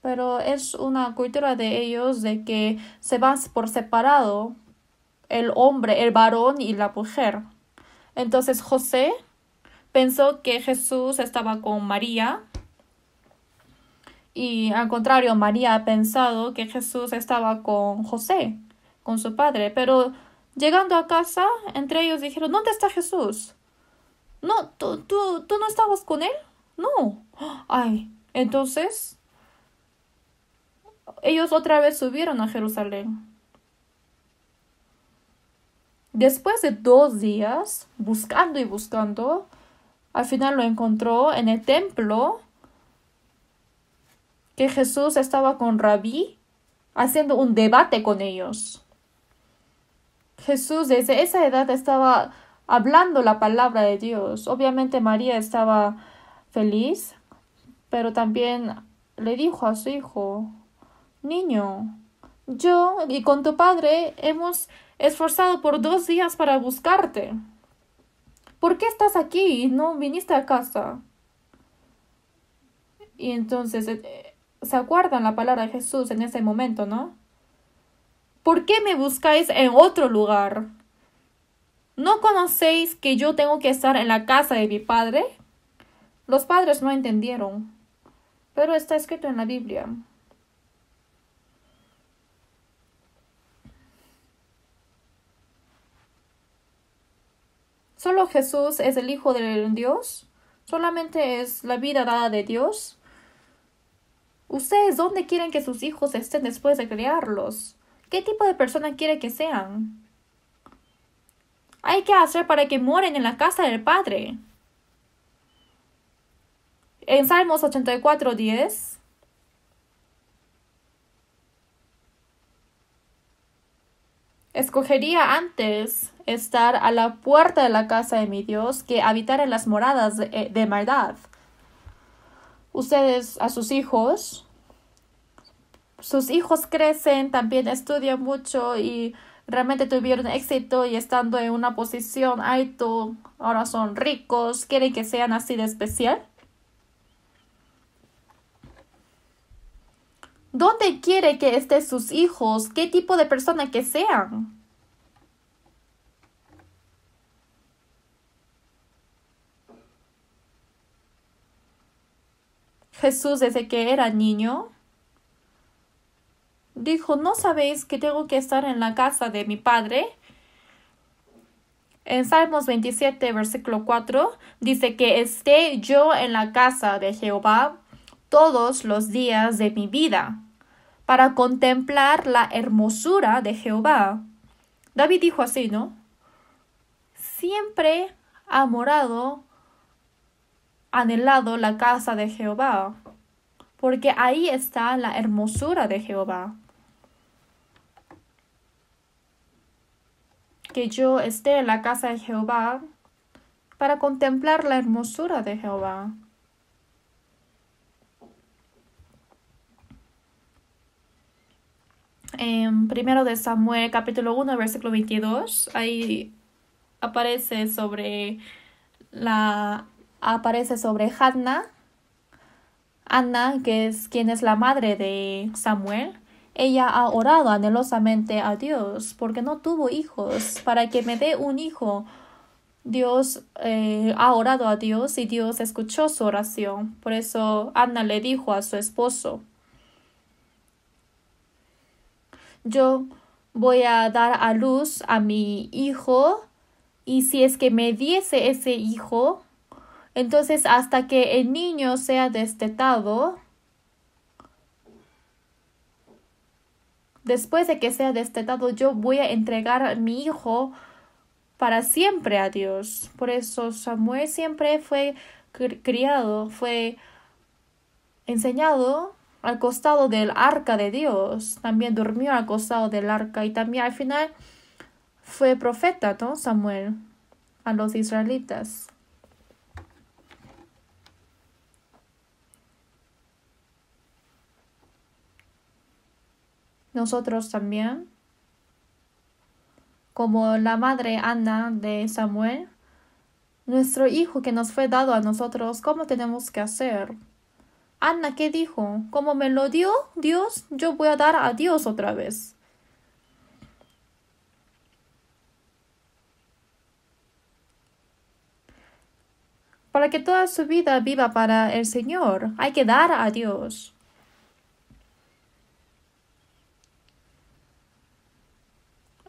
pero es una cultura de ellos de que se van por separado el hombre, el varón y la mujer. Entonces José pensó que Jesús estaba con María y al contrario, María ha pensado que Jesús estaba con José, con su padre. Pero llegando a casa, entre ellos dijeron, ¿dónde está Jesús? No, ¿tú no estabas con él? No. Ay, entonces ellos otra vez subieron a Jerusalén. Después de 2 días, buscando y buscando, al final lo encontró en el templo, que Jesús estaba con Rabí haciendo un debate con ellos. Jesús desde esa edad estaba hablando la palabra de Dios. Obviamente María estaba feliz, pero también le dijo a su hijo, niño, yo y con tu padre hemos esforzado por 2 días para buscarte. ¿Por qué estás aquí y no viniste a casa? Y entonces se acuerdan la palabra de Jesús en ese momento, ¿no? ¿Por qué me buscáis en otro lugar? ¿No conocéis que yo tengo que estar en la casa de mi padre? Los padres no entendieron, pero está escrito en la Biblia. ¿Solo Jesús es el Hijo de Dios? ¿Solamente es la vida dada de Dios? ¿Ustedes dónde quieren que sus hijos estén después de criarlos? ¿Qué tipo de persona quiere que sean? Hay que hacer para que mueren en la casa del Padre. En Salmos 84:10 escogería antes estar a la puerta de la casa de mi Dios que habitar en las moradas de maldad. Ustedes a sus hijos crecen, también estudian mucho y realmente tuvieron éxito y estando en una posición alto, ahora son ricos, quieren que sean así de especial. ¿Dónde quiere que estén sus hijos? ¿Qué tipo de persona que sean? Jesús, desde que era niño, dijo, ¿no sabéis que tengo que estar en la casa de mi padre? En Salmos 27, versículo 4, dice que esté yo en la casa de Jehová todos los días de mi vida, para contemplar la hermosura de Jehová. David dijo así, ¿no? Siempre ha anhelado la casa de Jehová, porque ahí está la hermosura de Jehová. Que yo esté en la casa de Jehová para contemplar la hermosura de Jehová. En 1 de Samuel, capítulo 1, versículo 22, ahí aparece sobre Anna, que es quien es la madre de Samuel. Ella ha orado anhelosamente a Dios porque no tuvo hijos, para que me dé un hijo. Dios ha orado a Dios y Dios escuchó su oración. Por eso Anna le dijo a su esposo, yo voy a dar a luz a mi hijo y si es que me diese ese hijo, entonces hasta que el niño sea destetado, después de que sea destetado, yo voy a entregar a mi hijo para siempre a Dios. Por eso Samuel siempre fue criado, fue enseñado al costado del arca de Dios. También durmió al costado del arca y también al final fue profeta, ¿no? Samuel a los israelitas. Nosotros también, como la madre Ana de Samuel, nuestro hijo que nos fue dado a nosotros, ¿cómo tenemos que hacer? Ana, ¿qué dijo? Como me lo dio Dios, yo voy a dar a Dios otra vez. Para que toda su vida viva para el Señor, hay que dar a Dios.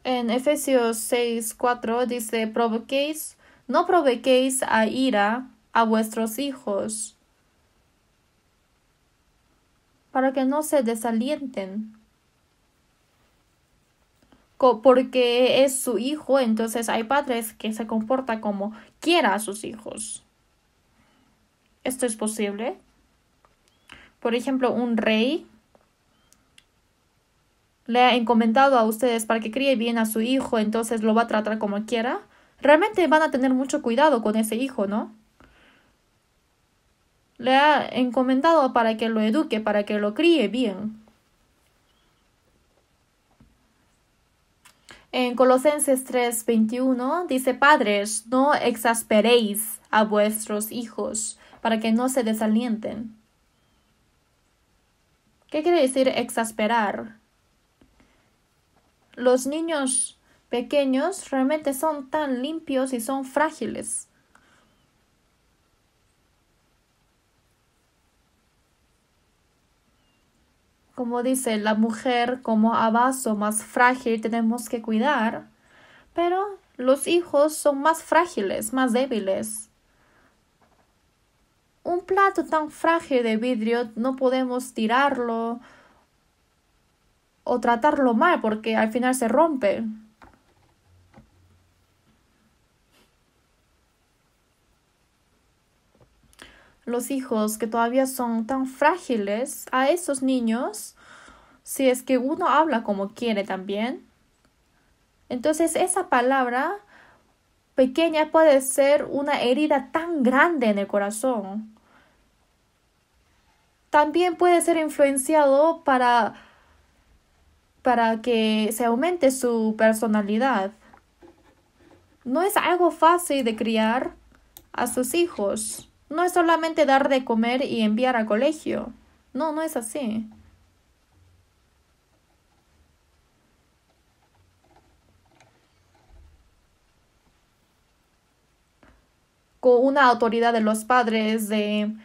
En Efesios 6:4 dice, no provoquéis a ira a vuestros hijos, para que no se desalienten. Porque es su hijo, entonces hay padres que se comportan como quiera a sus hijos. ¿Esto es posible? Por ejemplo, un rey le ha encomendado a ustedes para que críe bien a su hijo, entonces lo va a tratar como quiera. Realmente van a tener mucho cuidado con ese hijo, ¿no? Le ha encomendado para que lo eduque, para que lo críe bien. En Colosenses 3:21 dice, padres, no exasperéis a vuestros hijos para que no se desalienten. ¿Qué quiere decir exasperar? Los niños pequeños realmente son tan limpios y son frágiles. Como dice, la mujer como a vaso más frágil tenemos que cuidar, pero los hijos son más frágiles, más débiles. Un plato tan frágil de vidrio no podemos tirarlo o tratarlo mal porque al final se rompe. Los hijos que todavía son tan frágiles, a esos niños, si es que uno habla como quiere también, entonces esa palabra pequeña puede ser una herida tan grande en el corazón. También puede ser influenciado para que se aumente su personalidad. No es algo fácil de criar a sus hijos. No es solamente dar de comer y enviar al colegio. No, no es así. Con una autoridad de los padres de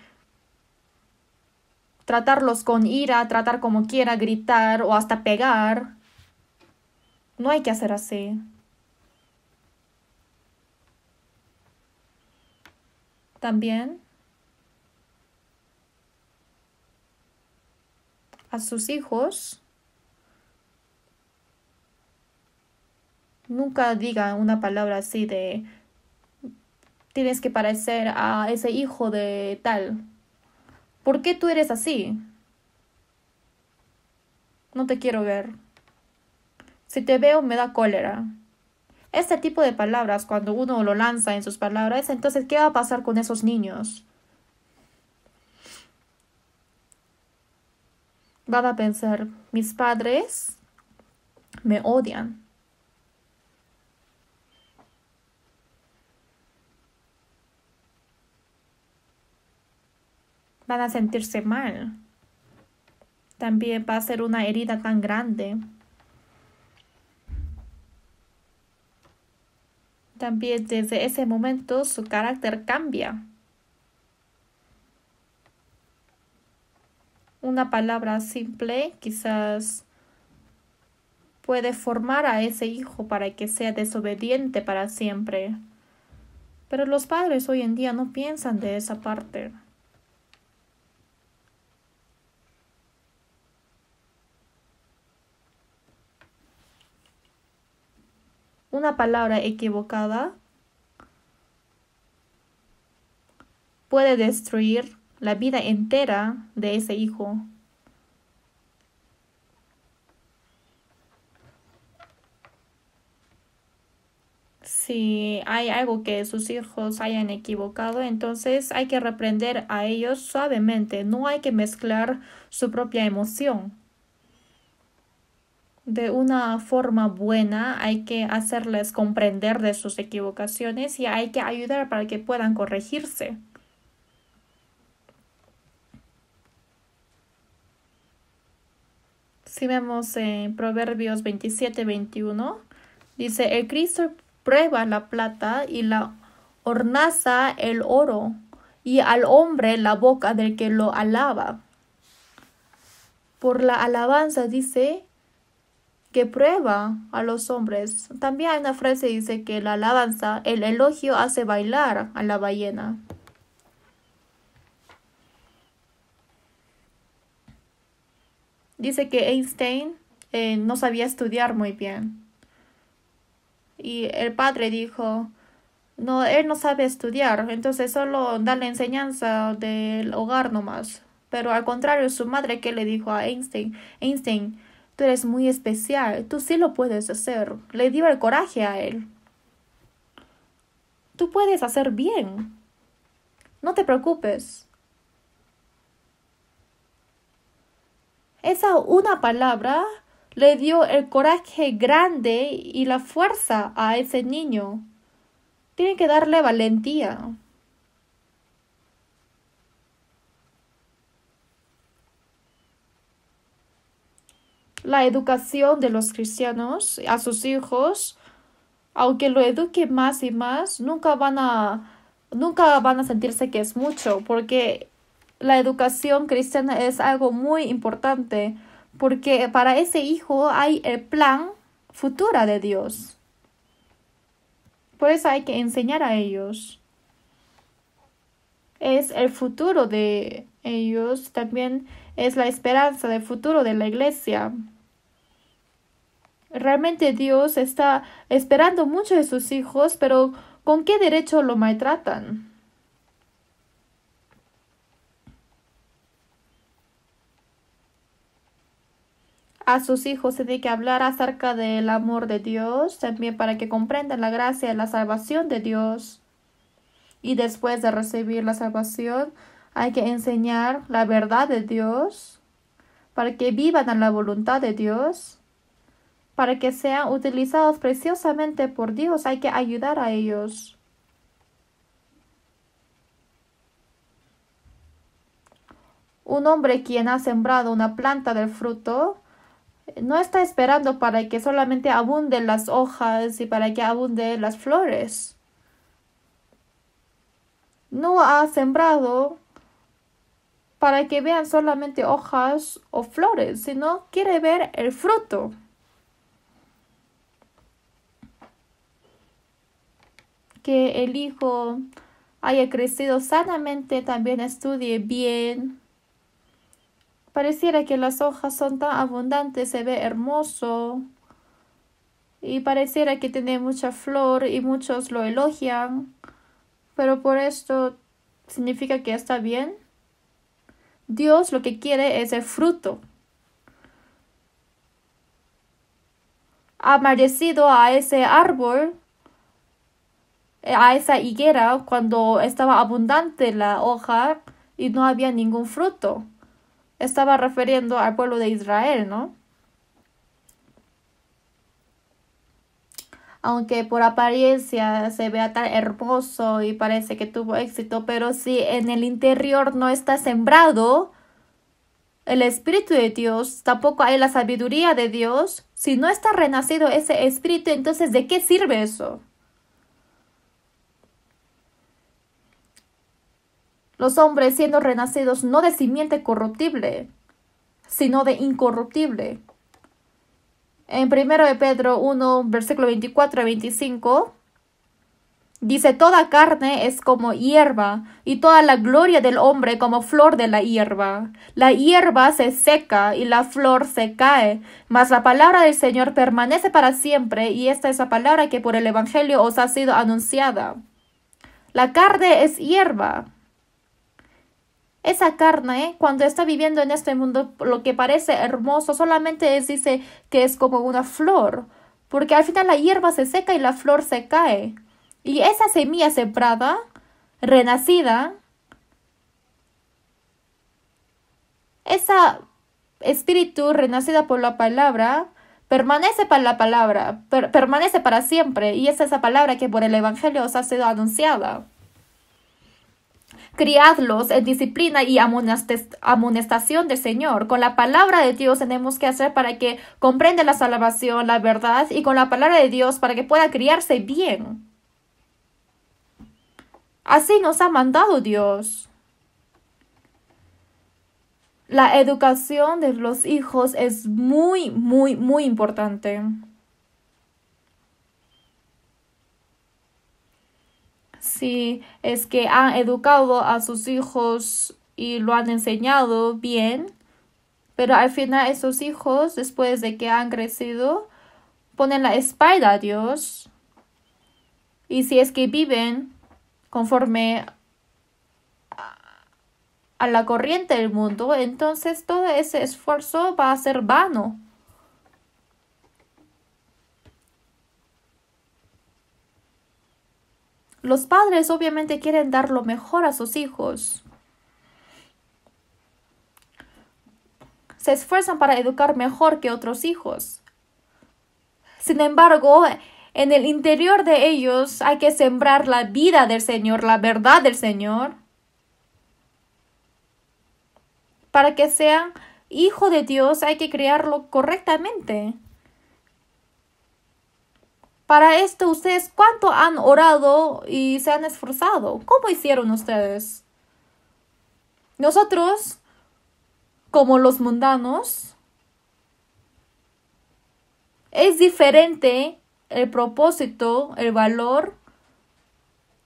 tratarlos con ira, tratar como quiera, gritar o hasta pegar. No hay que hacer así. También a sus hijos nunca digan una palabra así de tienes que parecer a ese hijo de tal. ¿Por qué tú eres así? No te quiero ver. Si te veo me da cólera. Este tipo de palabras, cuando uno lo lanza en sus palabras, entonces, ¿qué va a pasar con esos niños? Van a pensar, mis padres me odian. Van a sentirse mal. También va a ser una herida tan grande. También desde ese momento su carácter cambia. Una palabra simple quizás puede formar a ese hijo para que sea desobediente para siempre. Pero los padres hoy en día no piensan de esa parte. Una palabra equivocada puede destruir la vida entera de ese hijo. Si hay algo que sus hijos hayan equivocado, entonces hay que reprender a ellos suavemente. No hay que mezclar su propia emoción. De una forma buena hay que hacerles comprender de sus equivocaciones y hay que ayudar para que puedan corregirse. Si vemos en Proverbios 27-21, dice, el Cristo prueba la plata y la hornaza el oro, y al hombre la boca del que lo alaba. Por la alabanza dice que prueba a los hombres. También hay una frase que dice que la alabanza, el elogio hace bailar a la ballena. Dice que Einstein no sabía estudiar muy bien. Y el padre dijo, no, él no sabe estudiar, entonces solo da la enseñanza del hogar nomás. Pero al contrario, su madre, ¿qué le dijo a Einstein? Einstein, tú eres muy especial, tú sí lo puedes hacer. Le dio el coraje a él. Tú puedes hacer bien. No te preocupes. Esa una palabra le dio el coraje grande y la fuerza a ese niño. Tiene que darle valentía. La educación de los cristianos a sus hijos, aunque lo eduque más y más, nunca van a sentirse que es mucho, porque la educación cristiana es algo muy importante, porque para ese hijo hay el plan futuro de Dios. Por eso hay que enseñar a ellos. Es el futuro de ellos, también es la esperanza del futuro de la iglesia. Realmente Dios está esperando mucho de sus hijos, pero ¿con qué derecho lo maltratan? A sus hijos se tiene que hablar acerca del amor de Dios, también para que comprendan la gracia y la salvación de Dios. Y después de recibir la salvación, hay que enseñar la verdad de Dios, para que vivan en la voluntad de Dios, para que sean utilizados preciosamente por Dios. Hay que ayudar a ellos. Un hombre quien ha sembrado una planta del fruto, no está esperando para que solamente abunden las hojas y para que abunden las flores. No ha sembrado para que vean solamente hojas o flores, sino quiere ver el fruto. Que el hijo haya crecido sanamente, también estudie bien. Pareciera que las hojas son tan abundantes, se ve hermoso. Y pareciera que tiene mucha flor y muchos lo elogian. Pero por esto significa que está bien. Dios lo que quiere es el fruto. Ha maldecido a ese árbol, a esa higuera, cuando estaba abundante la hoja y no había ningún fruto. Estaba refiriendo al pueblo de Israel, ¿no? Aunque por apariencia se vea tan hermoso y parece que tuvo éxito, pero si en el interior no está sembrado el Espíritu de Dios, tampoco hay la sabiduría de Dios, si no está renacido ese Espíritu, entonces ¿de qué sirve eso? Los hombres siendo renacidos no de simiente corruptible, sino de incorruptible. En 1 de Pedro 1, versículo 24 a 25, dice, toda carne es como hierba, y toda la gloria del hombre como flor de la hierba. La hierba se seca y la flor se cae, mas la palabra del Señor permanece para siempre, y esta es la palabra que por el Evangelio os ha sido anunciada. La carne es hierba. Esa carne, cuando está viviendo en este mundo, lo que parece hermoso, solamente dice que es como una flor, porque al final la hierba se seca y la flor se cae. Y esa semilla sembrada, renacida, esa espíritu renacida por la palabra, permanece para la palabra, permanece para siempre, y es esa palabra que por el Evangelio os ha sido anunciada. criadlos en disciplina y amonestación del Señor. Con la palabra de Dios tenemos que hacer para que comprenda la salvación, la verdad, y con la palabra de Dios para que pueda criarse bien. Así nos ha mandado Dios. La educación de los hijos es muy, muy, muy importante. Si es que han educado a sus hijos y lo han enseñado bien, pero al final esos hijos, después de que han crecido, ponen la espalda a Dios. Y si es que viven conforme a la corriente del mundo, entonces todo ese esfuerzo va a ser vano. Los padres obviamente quieren dar lo mejor a sus hijos. Se esfuerzan para educar mejor que otros hijos. Sin embargo, en el interior de ellos hay que sembrar la vida del Señor, la verdad del Señor, para que sean hijo de Dios hay que criarlo correctamente. Para esto, ¿ustedes cuánto han orado y se han esforzado? ¿Cómo hicieron ustedes? Nosotros, como los mundanos, es diferente el propósito, el valor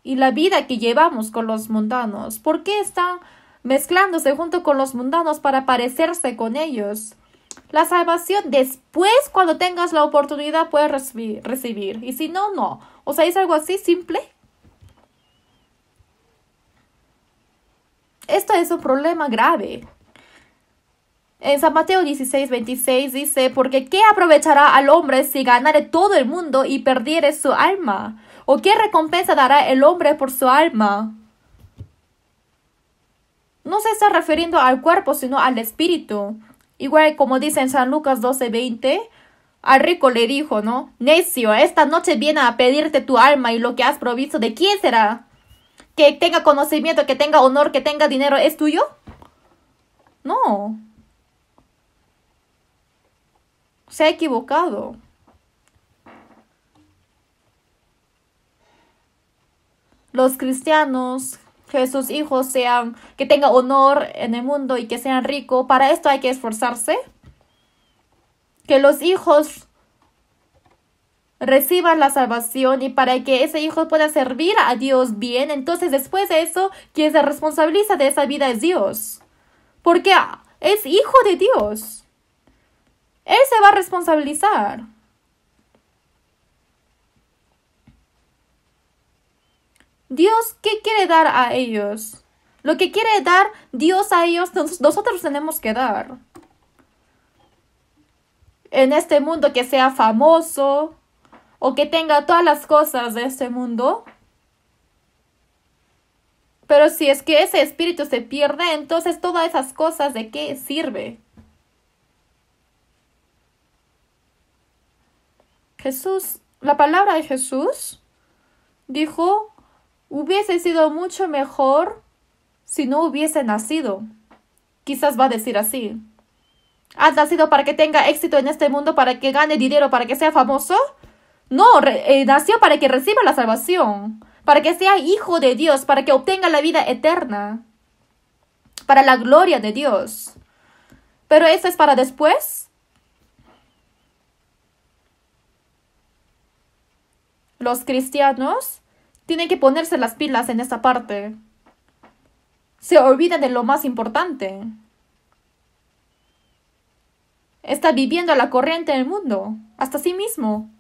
y la vida que llevamos con los mundanos. ¿Por qué están mezclándose junto con los mundanos para parecerse con ellos? La salvación después, cuando tengas la oportunidad, puedes recibir. Y si no, no. O sea, es algo así simple. Esto es un problema grave. En San Mateo 16:26 dice, porque ¿qué aprovechará al hombre si ganare todo el mundo y perdiere su alma? ¿O qué recompensa dará el hombre por su alma? No se está refiriendo al cuerpo, sino al espíritu. Igual como dice en San Lucas 12:20, al rico le dijo, ¿no? Necio, esta noche viene a pedirte tu alma y lo que has provisto, ¿de quién será? Que tenga conocimiento, que tenga honor, que tenga dinero, ¿es tuyo? No. Se ha equivocado. Los cristianos, que sus hijos sean, que tengan honor en el mundo y que sean ricos, para esto hay que esforzarse. Que los hijos reciban la salvación y para que ese hijo pueda servir a Dios bien, entonces después de eso, quien se responsabiliza de esa vida es Dios. Porque es hijo de Dios. Él se va a responsabilizar. Dios, ¿qué quiere dar a ellos? Lo que quiere dar Dios a ellos, nosotros tenemos que dar. En este mundo que sea famoso o que tenga todas las cosas de este mundo. Pero si es que ese espíritu se pierde, entonces todas esas cosas, ¿de qué sirve? Jesús, la palabra de Jesús dijo, hubiese sido mucho mejor si no hubiese nacido. Quizás va a decir así. ¿Has nacido para que tenga éxito en este mundo, para que gane dinero, para que sea famoso? No, nació para que reciba la salvación, para que sea hijo de Dios, para que obtenga la vida eterna, para la gloria de Dios. Pero eso es para después. Los cristianos tienen que ponerse las pilas en esta parte. Se olvidan de lo más importante. Está viviendo a la corriente del mundo, hasta sí mismo.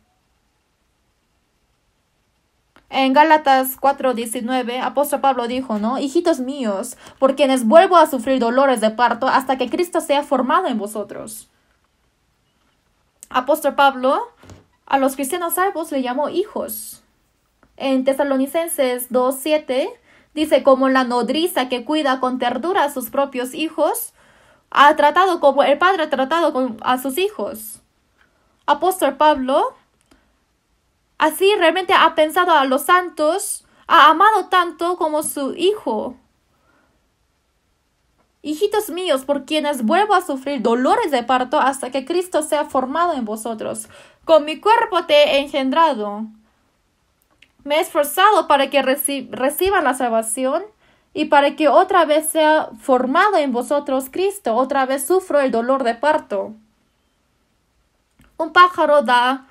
En Gálatas 4:19, apóstol Pablo dijo, ¿no? Hijitos míos, por quienes vuelvo a sufrir dolores de parto hasta que Cristo sea formado en vosotros. Apóstol Pablo a los cristianos salvos le llamó hijos. En Tesalonicenses 2:7 dice, como la nodriza que cuida con ternura a sus propios hijos, ha tratado como el padre ha tratado a sus hijos. Apóstol Pablo así realmente ha pensado a los santos, ha amado tanto como su hijo. Hijitos míos, por quienes vuelvo a sufrir dolores de parto hasta que Cristo sea formado en vosotros. Con mi cuerpo te he engendrado. Me he esforzado para que reciban la salvación y para que otra vez sea formado en vosotros Cristo. Otra vez sufro el dolor de parto. Un pájaro da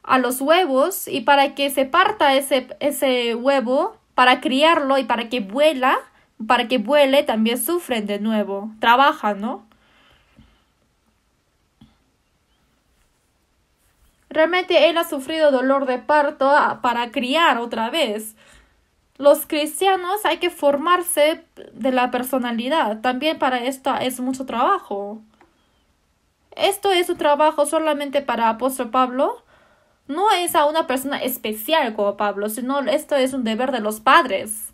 a los huevos y para que se parta ese huevo, para criarlo y para que vuele, también sufren de nuevo. Trabajan, ¿no? Realmente él ha sufrido dolor de parto para criar otra vez. Los cristianos hay que formarse de la personalidad. También para esto es mucho trabajo. Esto es un trabajo solamente para apóstol Pablo. No es a una persona especial como Pablo, sino esto es un deber de los padres.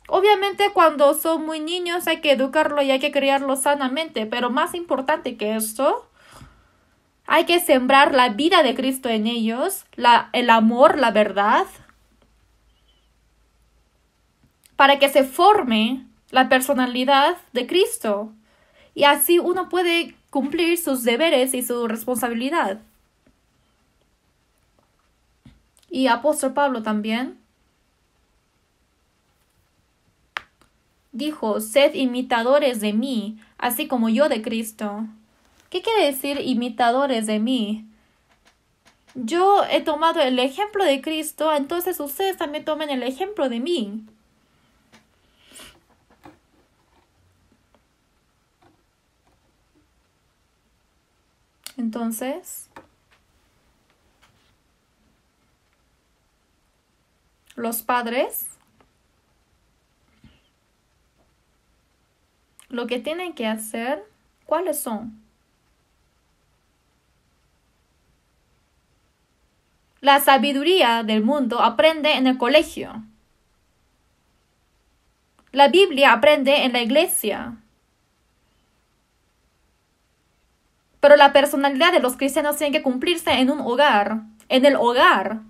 Obviamente cuando son muy niños hay que educarlo y hay que criarlo sanamente, pero más importante que esto, hay que sembrar la vida de Cristo en ellos, el amor, la verdad, para que se forme la personalidad de Cristo. Y así uno puede cumplir sus deberes y su responsabilidad. Y apóstol Pablo también dijo, sed imitadores de mí, así como yo de Cristo. ¿Qué quiere decir imitadores de mí? Yo he tomado el ejemplo de Cristo, entonces ustedes también tomen el ejemplo de mí. Entonces, los padres lo que tienen que hacer, ¿cuáles son? La sabiduría del mundo aprende en el colegio. La Biblia aprende en la iglesia. Pero la personalidad de los cristianos tiene que cumplirse en un hogar, en el hogar.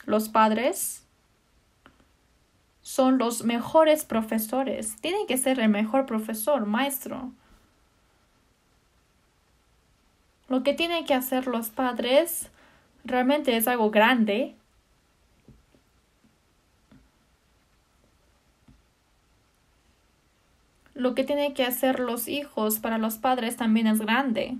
Los padres son los mejores profesores. Tienen que ser el mejor profesor, maestro. Lo que tienen que hacer los padres realmente es algo grande. Lo que tienen que hacer los hijos para los padres también es grande.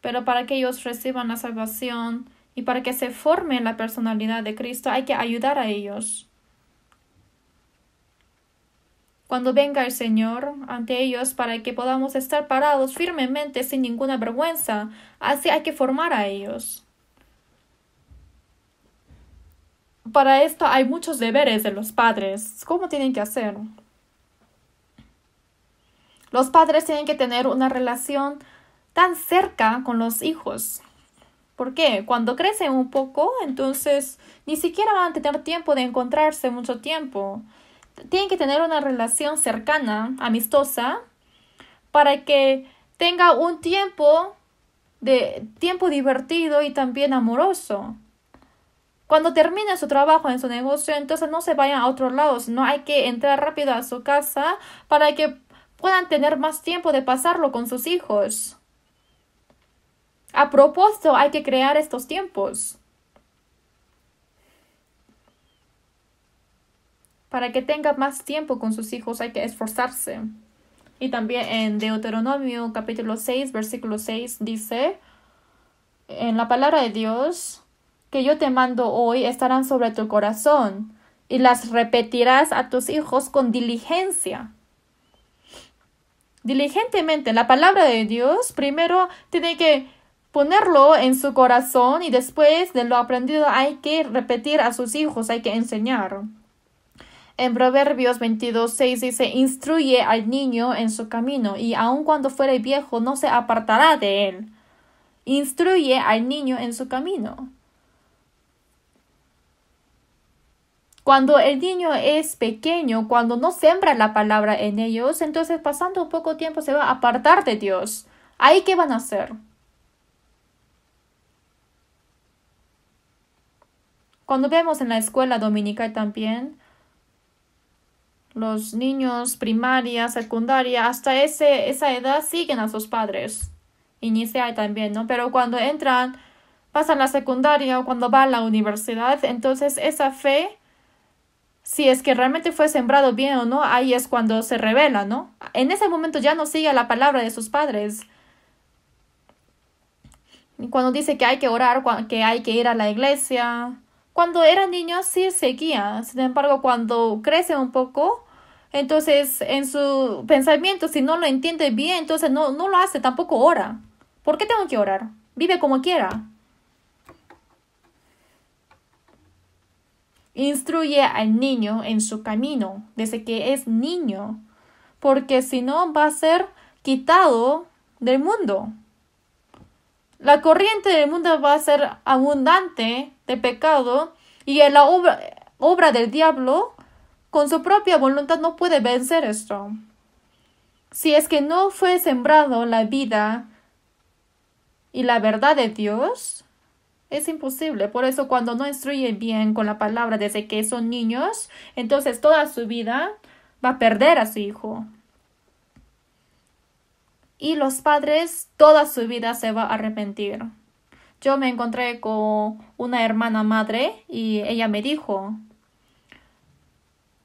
Pero para que ellos reciban la salvación y para que se forme la personalidad de Cristo, hay que ayudar a ellos. Cuando venga el Señor ante ellos para que podamos estar parados firmemente sin ninguna vergüenza, así hay que formar a ellos. Para esto hay muchos deberes de los padres. ¿Cómo tienen que hacer? Los padres tienen que tener una relación tan cerca con los hijos. ¿Por qué? Cuando crecen un poco, entonces ni siquiera van a tener tiempo de encontrarse mucho tiempo. Tienen que tener una relación cercana, amistosa, para que tenga un tiempo divertido y también amoroso. Cuando termine su trabajo en su negocio, entonces no se vayan a otros lados, no hay que entrar rápido a su casa para que puedan tener más tiempo de pasarlo con sus hijos. A propósito, hay que crear estos tiempos para que tenga más tiempo con sus hijos, hay que esforzarse. Y también en Deuteronomio capítulo 6, versículo 6 dice, en la palabra de Dios, que yo te mando hoy estarán sobre tu corazón y las repetirás a tus hijos con diligencia. Diligentemente, la palabra de Dios primero tiene que ponerlo en su corazón y después de lo aprendido hay que repetir a sus hijos, hay que enseñar. En Proverbios 22:6 dice, instruye al niño en su camino y aun cuando fuere viejo no se apartará de él. Instruye al niño en su camino. Cuando el niño es pequeño, cuando no siembra la palabra en ellos, entonces pasando un poco tiempo se va a apartar de Dios. ¿Ahí qué van a hacer? Cuando vemos en la escuela dominical también, los niños primaria, secundaria, hasta esa edad siguen a sus padres. Inicial también, ¿no? Pero cuando entran, pasan la secundaria o cuando van a la universidad, entonces esa fe, si es que realmente fue sembrado bien o no, ahí es cuando se revela, ¿no? En ese momento ya no sigue la palabra de sus padres. Y cuando dice que hay que orar, que hay que ir a la iglesia. Cuando era niño sí seguía. Sin embargo, cuando crece un poco, entonces en su pensamiento, si no lo entiende bien, entonces no lo hace, tampoco ora. ¿Por qué tengo que orar? Vive como quiera. Instruye al niño en su camino desde que es niño, porque si no va a ser quitado del mundo. La corriente del mundo va a ser abundante de pecado y la obra del diablo con su propia voluntad no puede vencer esto. Si es que no fue sembrado la vida y la verdad de Dios, es imposible. Por eso cuando no instruyen bien con la palabra desde que son niños, entonces toda su vida va a perder a su hijo. Y los padres toda su vida se va a arrepentir. Yo me encontré con una hermana madre y ella me dijo,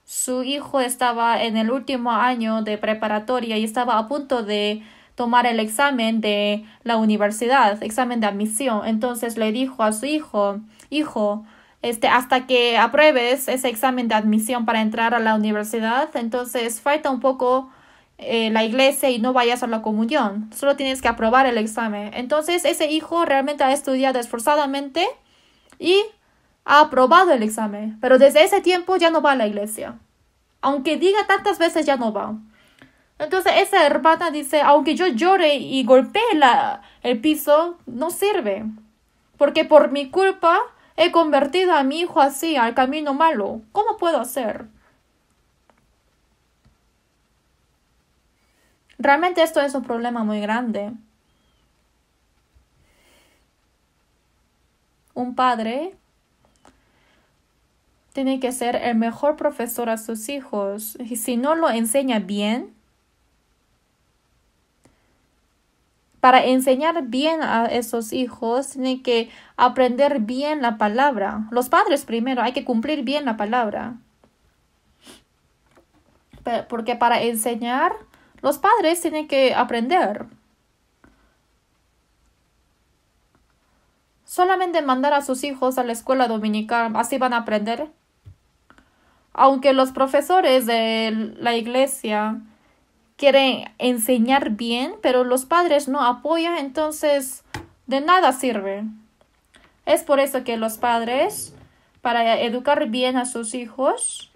su hijo estaba en el último año de preparatoria y estaba a punto de tomar el examen de la universidad, examen de admisión. Entonces le dijo a su hijo, hasta que apruebes ese examen de admisión para entrar a la universidad, entonces falta un poco la iglesia y no vayas a la comunión. Solo tienes que aprobar el examen. Entonces ese hijo realmente ha estudiado esforzadamente y ha aprobado el examen. Pero desde ese tiempo ya no va a la iglesia. Aunque diga tantas veces ya no va. Entonces esa hermana dice, aunque yo llore y golpee el piso, no sirve. Porque por mi culpa he convertido a mi hijo así, al camino malo. ¿Cómo puedo hacer? Realmente esto es un problema muy grande. Un padre tiene que ser el mejor profesor a sus hijos. Y si no lo enseña bien, para enseñar bien a esos hijos, tiene que aprender bien la palabra. Los padres primero, hay que cumplir bien la palabra. Porque para enseñar, los padres tienen que aprender. Solamente mandar a sus hijos a la escuela dominical, así van a aprender. Aunque los profesores de la iglesia quieren enseñar bien, pero los padres no apoyan, entonces de nada sirve. Es por eso que los padres, para educar bien a sus hijos,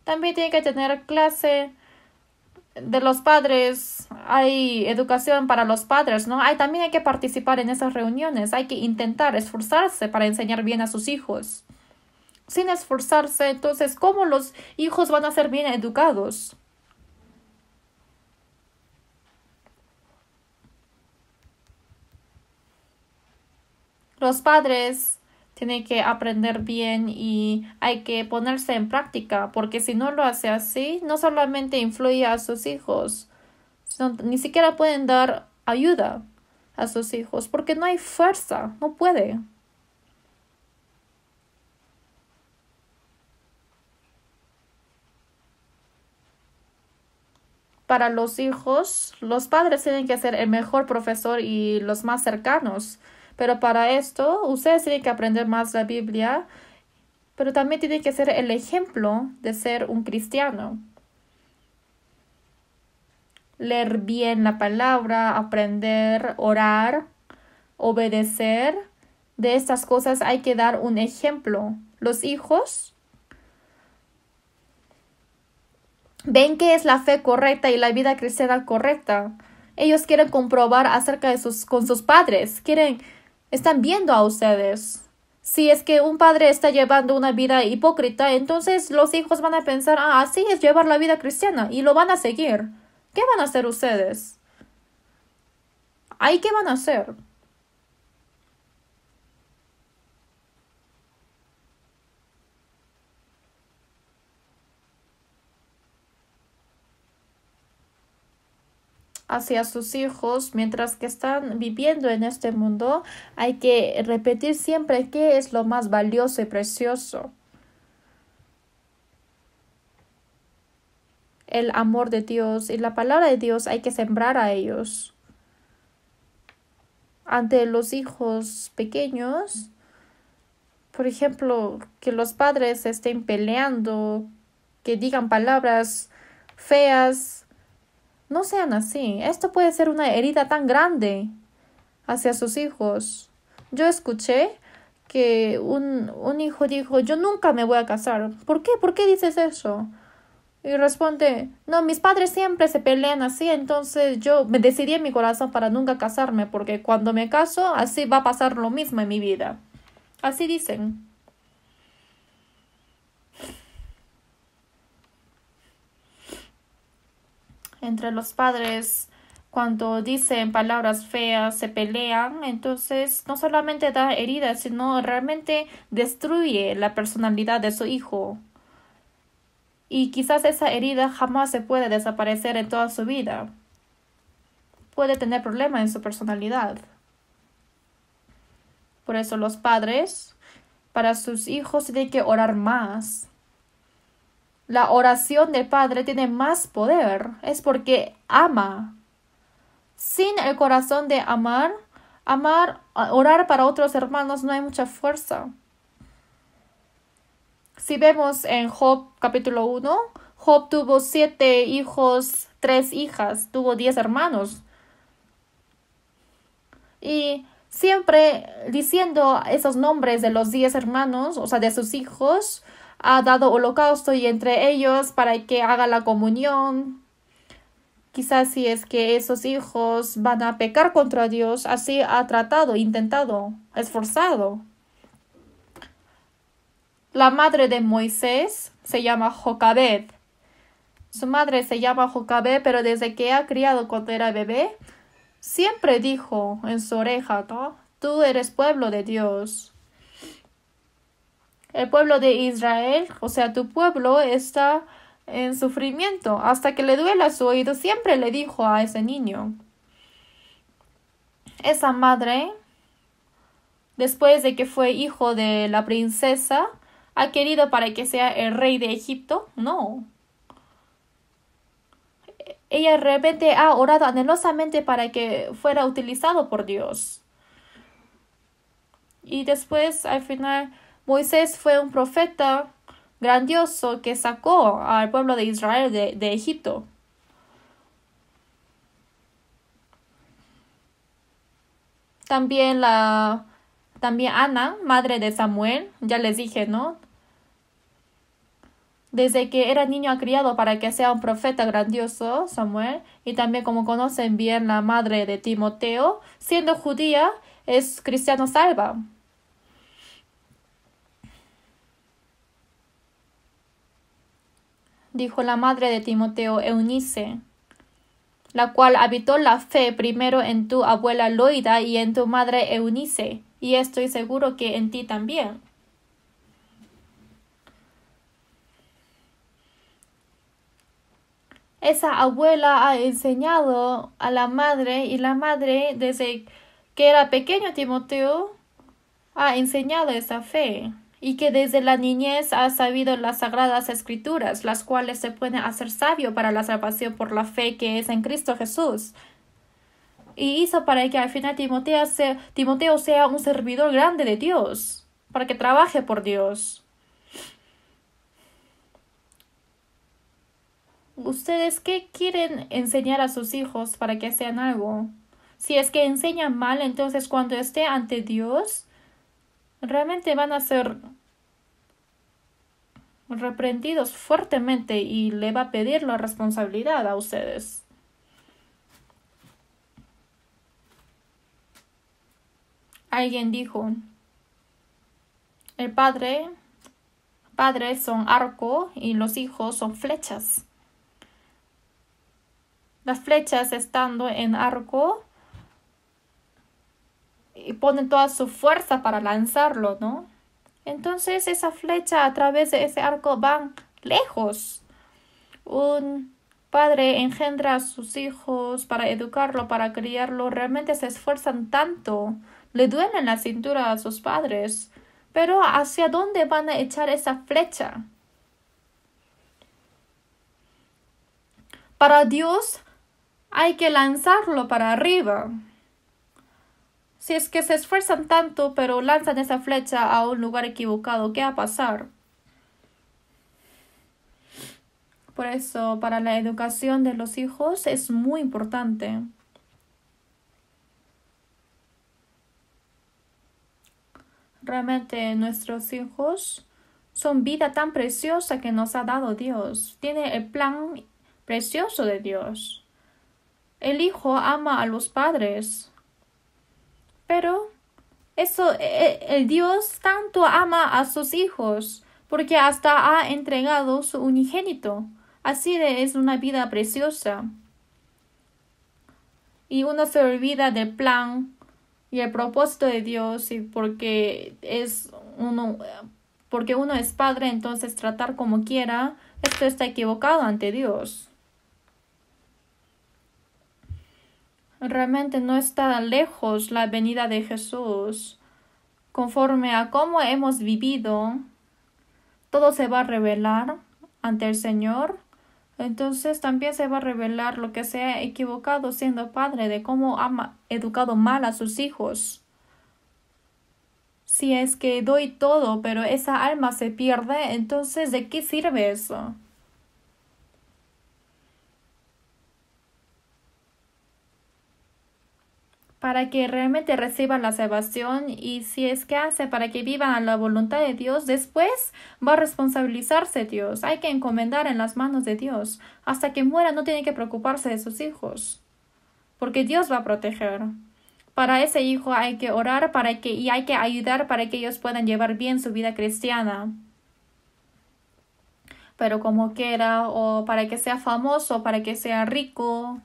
también tienen que tener clase de los padres. Hay educación para los padres, ¿no? También hay que participar en esas reuniones. Hay que intentar esforzarse para enseñar bien a sus hijos. Sin esforzarse, entonces, ¿cómo los hijos van a ser bien educados? Los padres tienen que aprender bien y hay que ponerse en práctica, porque si no lo hace así, no solamente influye a sus hijos, sino ni siquiera pueden dar ayuda a sus hijos, porque no hay fuerza, no puede. Para los hijos, los padres tienen que ser el mejor profesor y los más cercanos. Pero para esto, ustedes tienen que aprender más la Biblia, pero también tienen que ser el ejemplo de ser un cristiano. Leer bien la palabra, aprender, orar, obedecer. De estas cosas hay que dar un ejemplo. Los hijos ven qué es la fe correcta y la vida cristiana correcta. Ellos quieren comprobar acerca de con sus padres. Están viendo a ustedes. Si es que un padre está llevando una vida hipócrita, entonces los hijos van a pensar, así es llevar la vida cristiana, y lo van a seguir. ¿Qué van a hacer ustedes? ¿Qué van a hacer? hacia sus hijos mientras que están viviendo en este mundo, hay que repetir siempre qué es lo más valioso y precioso. El amor de Dios y la palabra de Dios hay que sembrar a ellos. Ante los hijos pequeños, por ejemplo, que los padres estén peleando, que digan palabras feas, no sean así. Esto puede ser una herida tan grande hacia sus hijos. Yo escuché que un hijo dijo, yo nunca me voy a casar. ¿Por qué? ¿Por qué dices eso? Y responde, no, mis padres siempre se pelean así, entonces yo me decidí en mi corazón para nunca casarme, porque cuando me caso, así va a pasar lo mismo en mi vida. Así dicen. Entre los padres, cuando dicen palabras feas, se pelean, entonces no solamente da heridas, sino realmente destruye la personalidad de su hijo. Y quizás esa herida jamás se puede desaparecer en toda su vida. Puede tener problemas en su personalidad. Por eso los padres, para sus hijos, tienen que orar más. La oración del padre tiene más poder. Es porque ama. Sin el corazón de amar, orar para otros hermanos no hay mucha fuerza. Si vemos en Job capítulo 1, Job tuvo 7 hijos, 3 hijas, tuvo 10 hermanos. Y siempre diciendo esos nombres de los 10 hermanos, o sea, de sus hijos, ha dado holocausto y entre ellos para que haga la comunión. Quizás si es que esos hijos van a pecar contra Dios, así ha tratado, intentado, esforzado. La madre de Moisés se llama Jocabed. Su madre se llama Jocabed, pero desde que ha criado cuando era bebé, siempre dijo en su oreja, ¿no? Tú eres pueblo de Dios. El pueblo de Israel, o sea, tu pueblo está en sufrimiento. Hasta que le duela su oído, siempre le dijo a ese niño. Esa madre, después de que fue hijo de la princesa, ¿ha querido para que sea el rey de Egipto? No. Ella realmente ha orado anhelosamente para que fuera utilizado por Dios. Y después, al final, Moisés fue un profeta grandioso que sacó al pueblo de Israel de Egipto. También Ana, madre de Samuel, ya les dije, ¿no? Desde que era niño ha criado para que sea un profeta grandioso, Samuel, y también como conocen bien la madre de Timoteo, siendo judía, es cristiano salva. Dijo la madre de Timoteo, Eunice, la cual habitó la fe primero en tu abuela Loida y en tu madre Eunice, y estoy seguro que en ti también. Esa abuela ha enseñado a la madre y la madre desde que era pequeño Timoteo ha enseñado esa fe y que desde la niñez ha sabido las sagradas escrituras, las cuales se pueden hacer sabio para la salvación por la fe que es en Cristo Jesús. Y hizo para que al final Timoteo sea un servidor grande de Dios, para que trabaje por Dios. ¿Ustedes qué quieren enseñar a sus hijos para que sean algo? Si es que enseñan mal, entonces cuando esté ante Dios, realmente van a ser reprendidos fuertemente y le va a pedir la responsabilidad a ustedes. Alguien dijo, el padre son arco y los hijos son flechas. Las flechas estando en arco y ponen toda su fuerza para lanzarlo, ¿no? Entonces esa flecha a través de ese arco van lejos. Un padre engendra a sus hijos para educarlo, para criarlo, realmente se esfuerzan tanto, le duelen la cintura a sus padres, pero ¿hacia dónde van a echar esa flecha? Para Dios hay que lanzarlo para arriba. Si es que se esfuerzan tanto, pero lanzan esa flecha a un lugar equivocado, ¿qué va a pasar? Por eso, para la educación de los hijos es muy importante. Realmente nuestros hijos son vida tan preciosa que nos ha dado Dios. Tiene el plan precioso de Dios. El hijo ama a los padres. Pero el Dios tanto ama a sus hijos porque hasta ha entregado su unigénito. Así es una vida preciosa. Y uno se olvida del plan y el propósito de Dios y porque uno es padre, entonces tratar como quiera, esto está equivocado ante Dios. Realmente no está lejos la venida de Jesús. Conforme a cómo hemos vivido, todo se va a revelar ante el Señor. Entonces también se va a revelar lo que se ha equivocado siendo padre, de cómo ha educado mal a sus hijos. Si es que doy todo, pero esa alma se pierde, entonces ¿de qué sirve eso? Para que realmente reciban la salvación y si es que hace para que vivan a la voluntad de Dios, después va a responsabilizarse Dios. Hay que encomendar en las manos de Dios. Hasta que muera no tiene que preocuparse de sus hijos, porque Dios va a proteger. Para ese hijo hay que orar y hay que ayudar para que ellos puedan llevar bien su vida cristiana. Pero como quiera, o para que sea famoso, para que sea rico,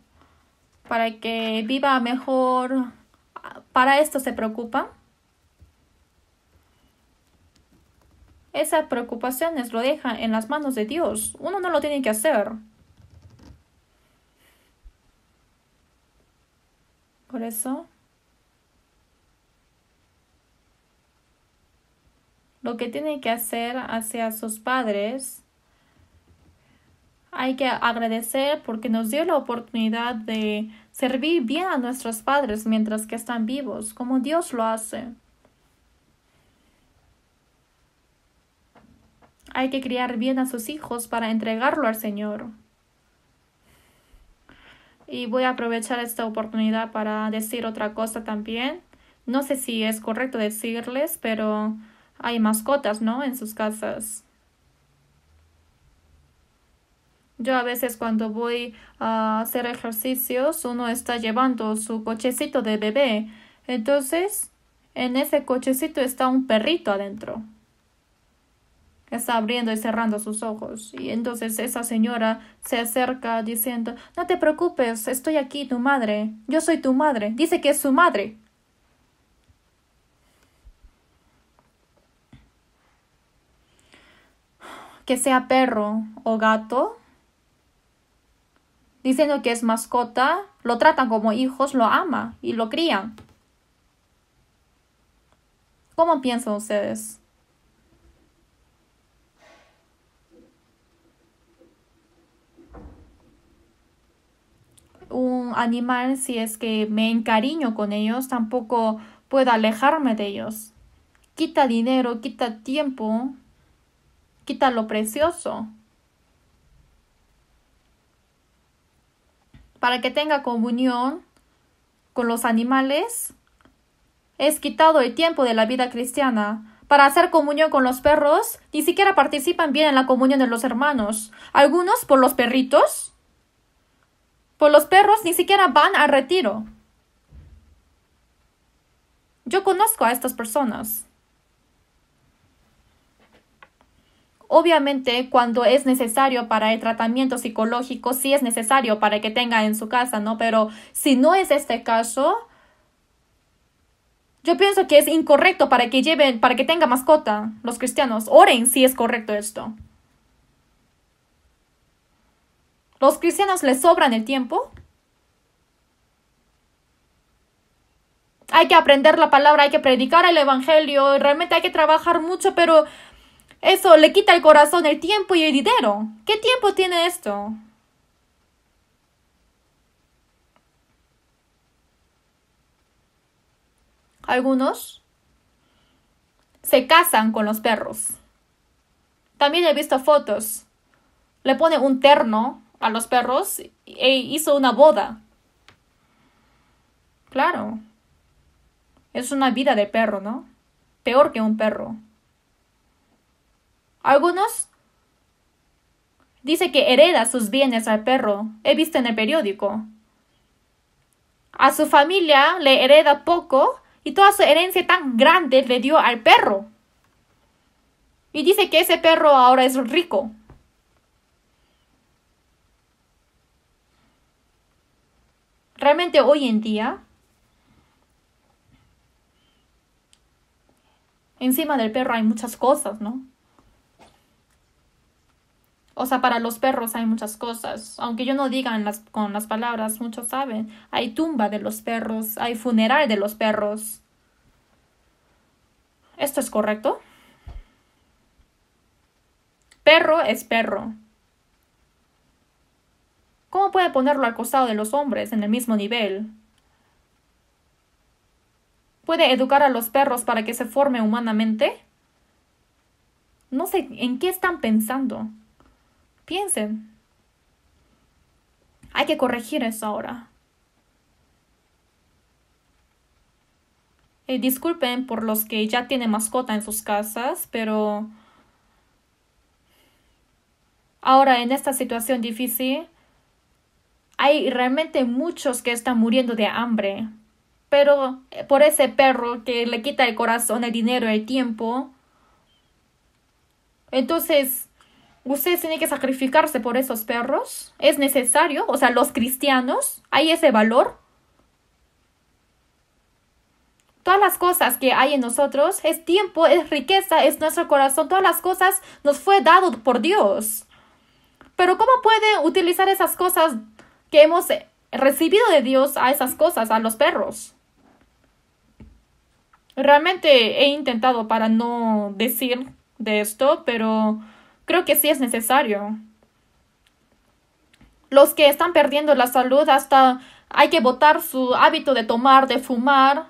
para que viva mejor, ¿para esto se preocupa? Esas preocupaciones lo dejan en las manos de Dios. Uno no lo tiene que hacer. Por eso, lo que tiene que hacer hacia sus padres, hay que agradecer porque nos dio la oportunidad de servir bien a nuestros padres mientras que están vivos, como Dios lo hace. Hay que criar bien a sus hijos para entregarlo al Señor. Y voy a aprovechar esta oportunidad para decir otra cosa también. No sé si es correcto decirles, pero hay mascotas, ¿no? En sus casas. Yo a veces cuando voy a hacer ejercicios, uno está llevando su cochecito de bebé. Entonces, en ese cochecito está un perrito adentro. Está abriendo y cerrando sus ojos. Y entonces esa señora se acerca diciendo, no te preocupes, estoy aquí, tu madre. Yo soy tu madre. Dice que es su madre. Que sea perro o gato, diciendo que es mascota, lo tratan como hijos, lo ama y lo crían. ¿Cómo piensan ustedes? Un animal, si es que me encariño con ellos, tampoco puedo alejarme de ellos. Quita dinero, quita tiempo, quita lo precioso. Para que tenga comunión con los animales, es quitado el tiempo de la vida cristiana. Para hacer comunión con los perros, ni siquiera participan bien en la comunión de los hermanos. Algunos por los perritos. Por los perros ni siquiera van al retiro. Yo conozco a estas personas. Obviamente, cuando es necesario para el tratamiento psicológico, sí es necesario para que tenga en su casa, ¿no? Pero si no es este caso, yo pienso que es incorrecto para que tenga mascota los cristianos. Oren si es correcto esto. ¿Los cristianos les sobran el tiempo? Hay que aprender la palabra, hay que predicar el evangelio, y realmente hay que trabajar mucho, pero eso le quita el corazón, el tiempo y el dinero. ¿Qué tiempo tiene esto? Algunos se casan con los perros. También he visto fotos. Le pone un terno a los perros e hizo una boda. Claro. Es una vida de perro, ¿no? Peor que un perro. Algunos dice que hereda sus bienes al perro. He visto en el periódico. A su familia le hereda poco y toda su herencia tan grande le dio al perro. Y dice que ese perro ahora es rico. Realmente hoy en día, encima del perro hay muchas cosas, ¿no? O sea, para los perros hay muchas cosas. Aunque yo no diga con las palabras, muchos saben. Hay tumba de los perros, hay funeral de los perros. ¿Esto es correcto? Perro es perro. ¿Cómo puede ponerlo al costado de los hombres en el mismo nivel? ¿Puede educar a los perros para que se forme humanamente? No sé en qué están pensando. Piensen. Hay que corregir eso ahora. Disculpen por los que ya tienen mascota en sus casas, pero ahora en esta situación difícil hay realmente muchos que están muriendo de hambre. Pero por ese perro que le quita el corazón, el dinero, el tiempo, entonces ustedes tienen que sacrificarse por esos perros. ¿Es necesario? O sea, los cristianos, ¿hay ese valor? Todas las cosas que hay en nosotros es tiempo, es riqueza, es nuestro corazón. Todas las cosas nos fue dado por Dios. Pero ¿cómo pueden utilizar esas cosas que hemos recibido de Dios a esas cosas, a los perros? Realmente he intentado para no decir de esto, pero creo que sí es necesario. Los que están perdiendo la salud, hasta hay que botar su hábito de tomar, de fumar.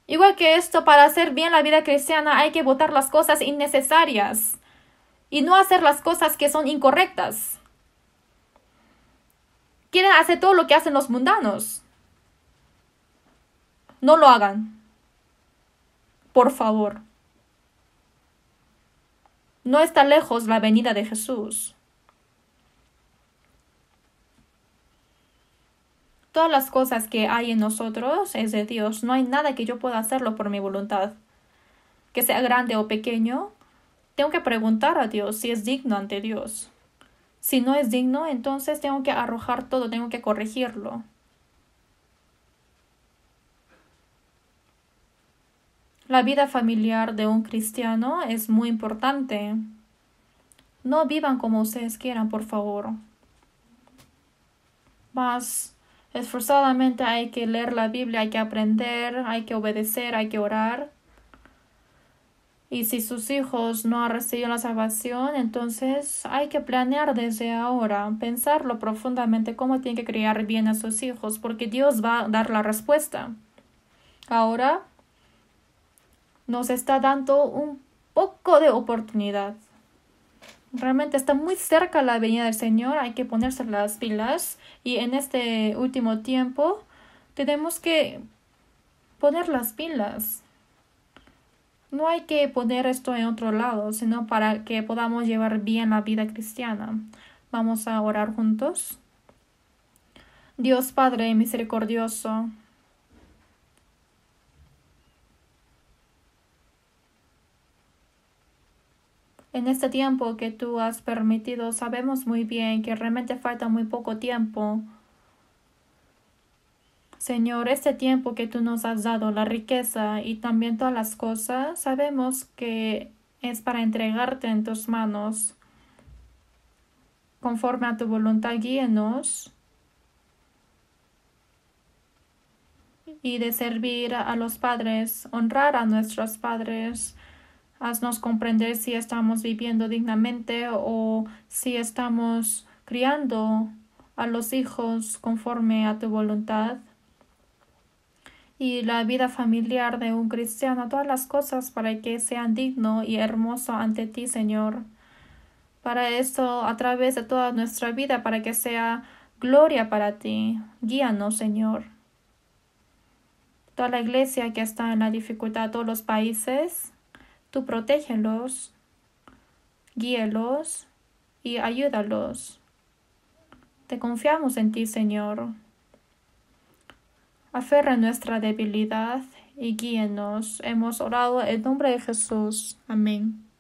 Igual que esto, para hacer bien la vida cristiana hay que botar las cosas innecesarias y no hacer las cosas que son incorrectas. Quieren hacer todo lo que hacen los mundanos. No lo hagan. Por favor. No está lejos la venida de Jesús. Todas las cosas que hay en nosotros es de Dios. No hay nada que yo pueda hacerlo por mi voluntad. Que sea grande o pequeño, tengo que preguntar a Dios si es digno ante Dios. Si no es digno, entonces tengo que arrojar todo, tengo que corregirlo. La vida familiar de un cristiano es muy importante. No vivan como ustedes quieran, por favor. Más esforzadamente hay que leer la Biblia, hay que aprender, hay que obedecer, hay que orar. Y si sus hijos no han recibido la salvación, entonces hay que planear desde ahora, pensarlo profundamente cómo tienen que criar bien a sus hijos, porque Dios va a dar la respuesta. Ahora nos está dando un poco de oportunidad. Realmente está muy cerca la venida del Señor, hay que ponerse las pilas y en este último tiempo tenemos que poner las pilas. No hay que poner esto en otro lado, sino para que podamos llevar bien la vida cristiana. Vamos a orar juntos. Dios Padre misericordioso, en este tiempo que tú has permitido, sabemos muy bien que realmente falta muy poco tiempo. Señor, este tiempo que tú nos has dado, la riqueza y también todas las cosas, sabemos que es para entregarte en tus manos. conforme a tu voluntad, guíenos. Y de servir a los padres, honrar a nuestros padres. Haznos comprender si estamos viviendo dignamente o si estamos criando a los hijos conforme a tu voluntad. Y la vida familiar de un cristiano, todas las cosas para que sean digno y hermoso ante ti, Señor. Para esto, a través de toda nuestra vida, para que sea gloria para ti. Guíanos, Señor. Toda la iglesia que está en la dificultad, todos los países, tú protégelos, guíelos y ayúdalos. Te confiamos en ti, Señor. Aferra nuestra debilidad y guíenos. Hemos orado en nombre de Jesús. Amén.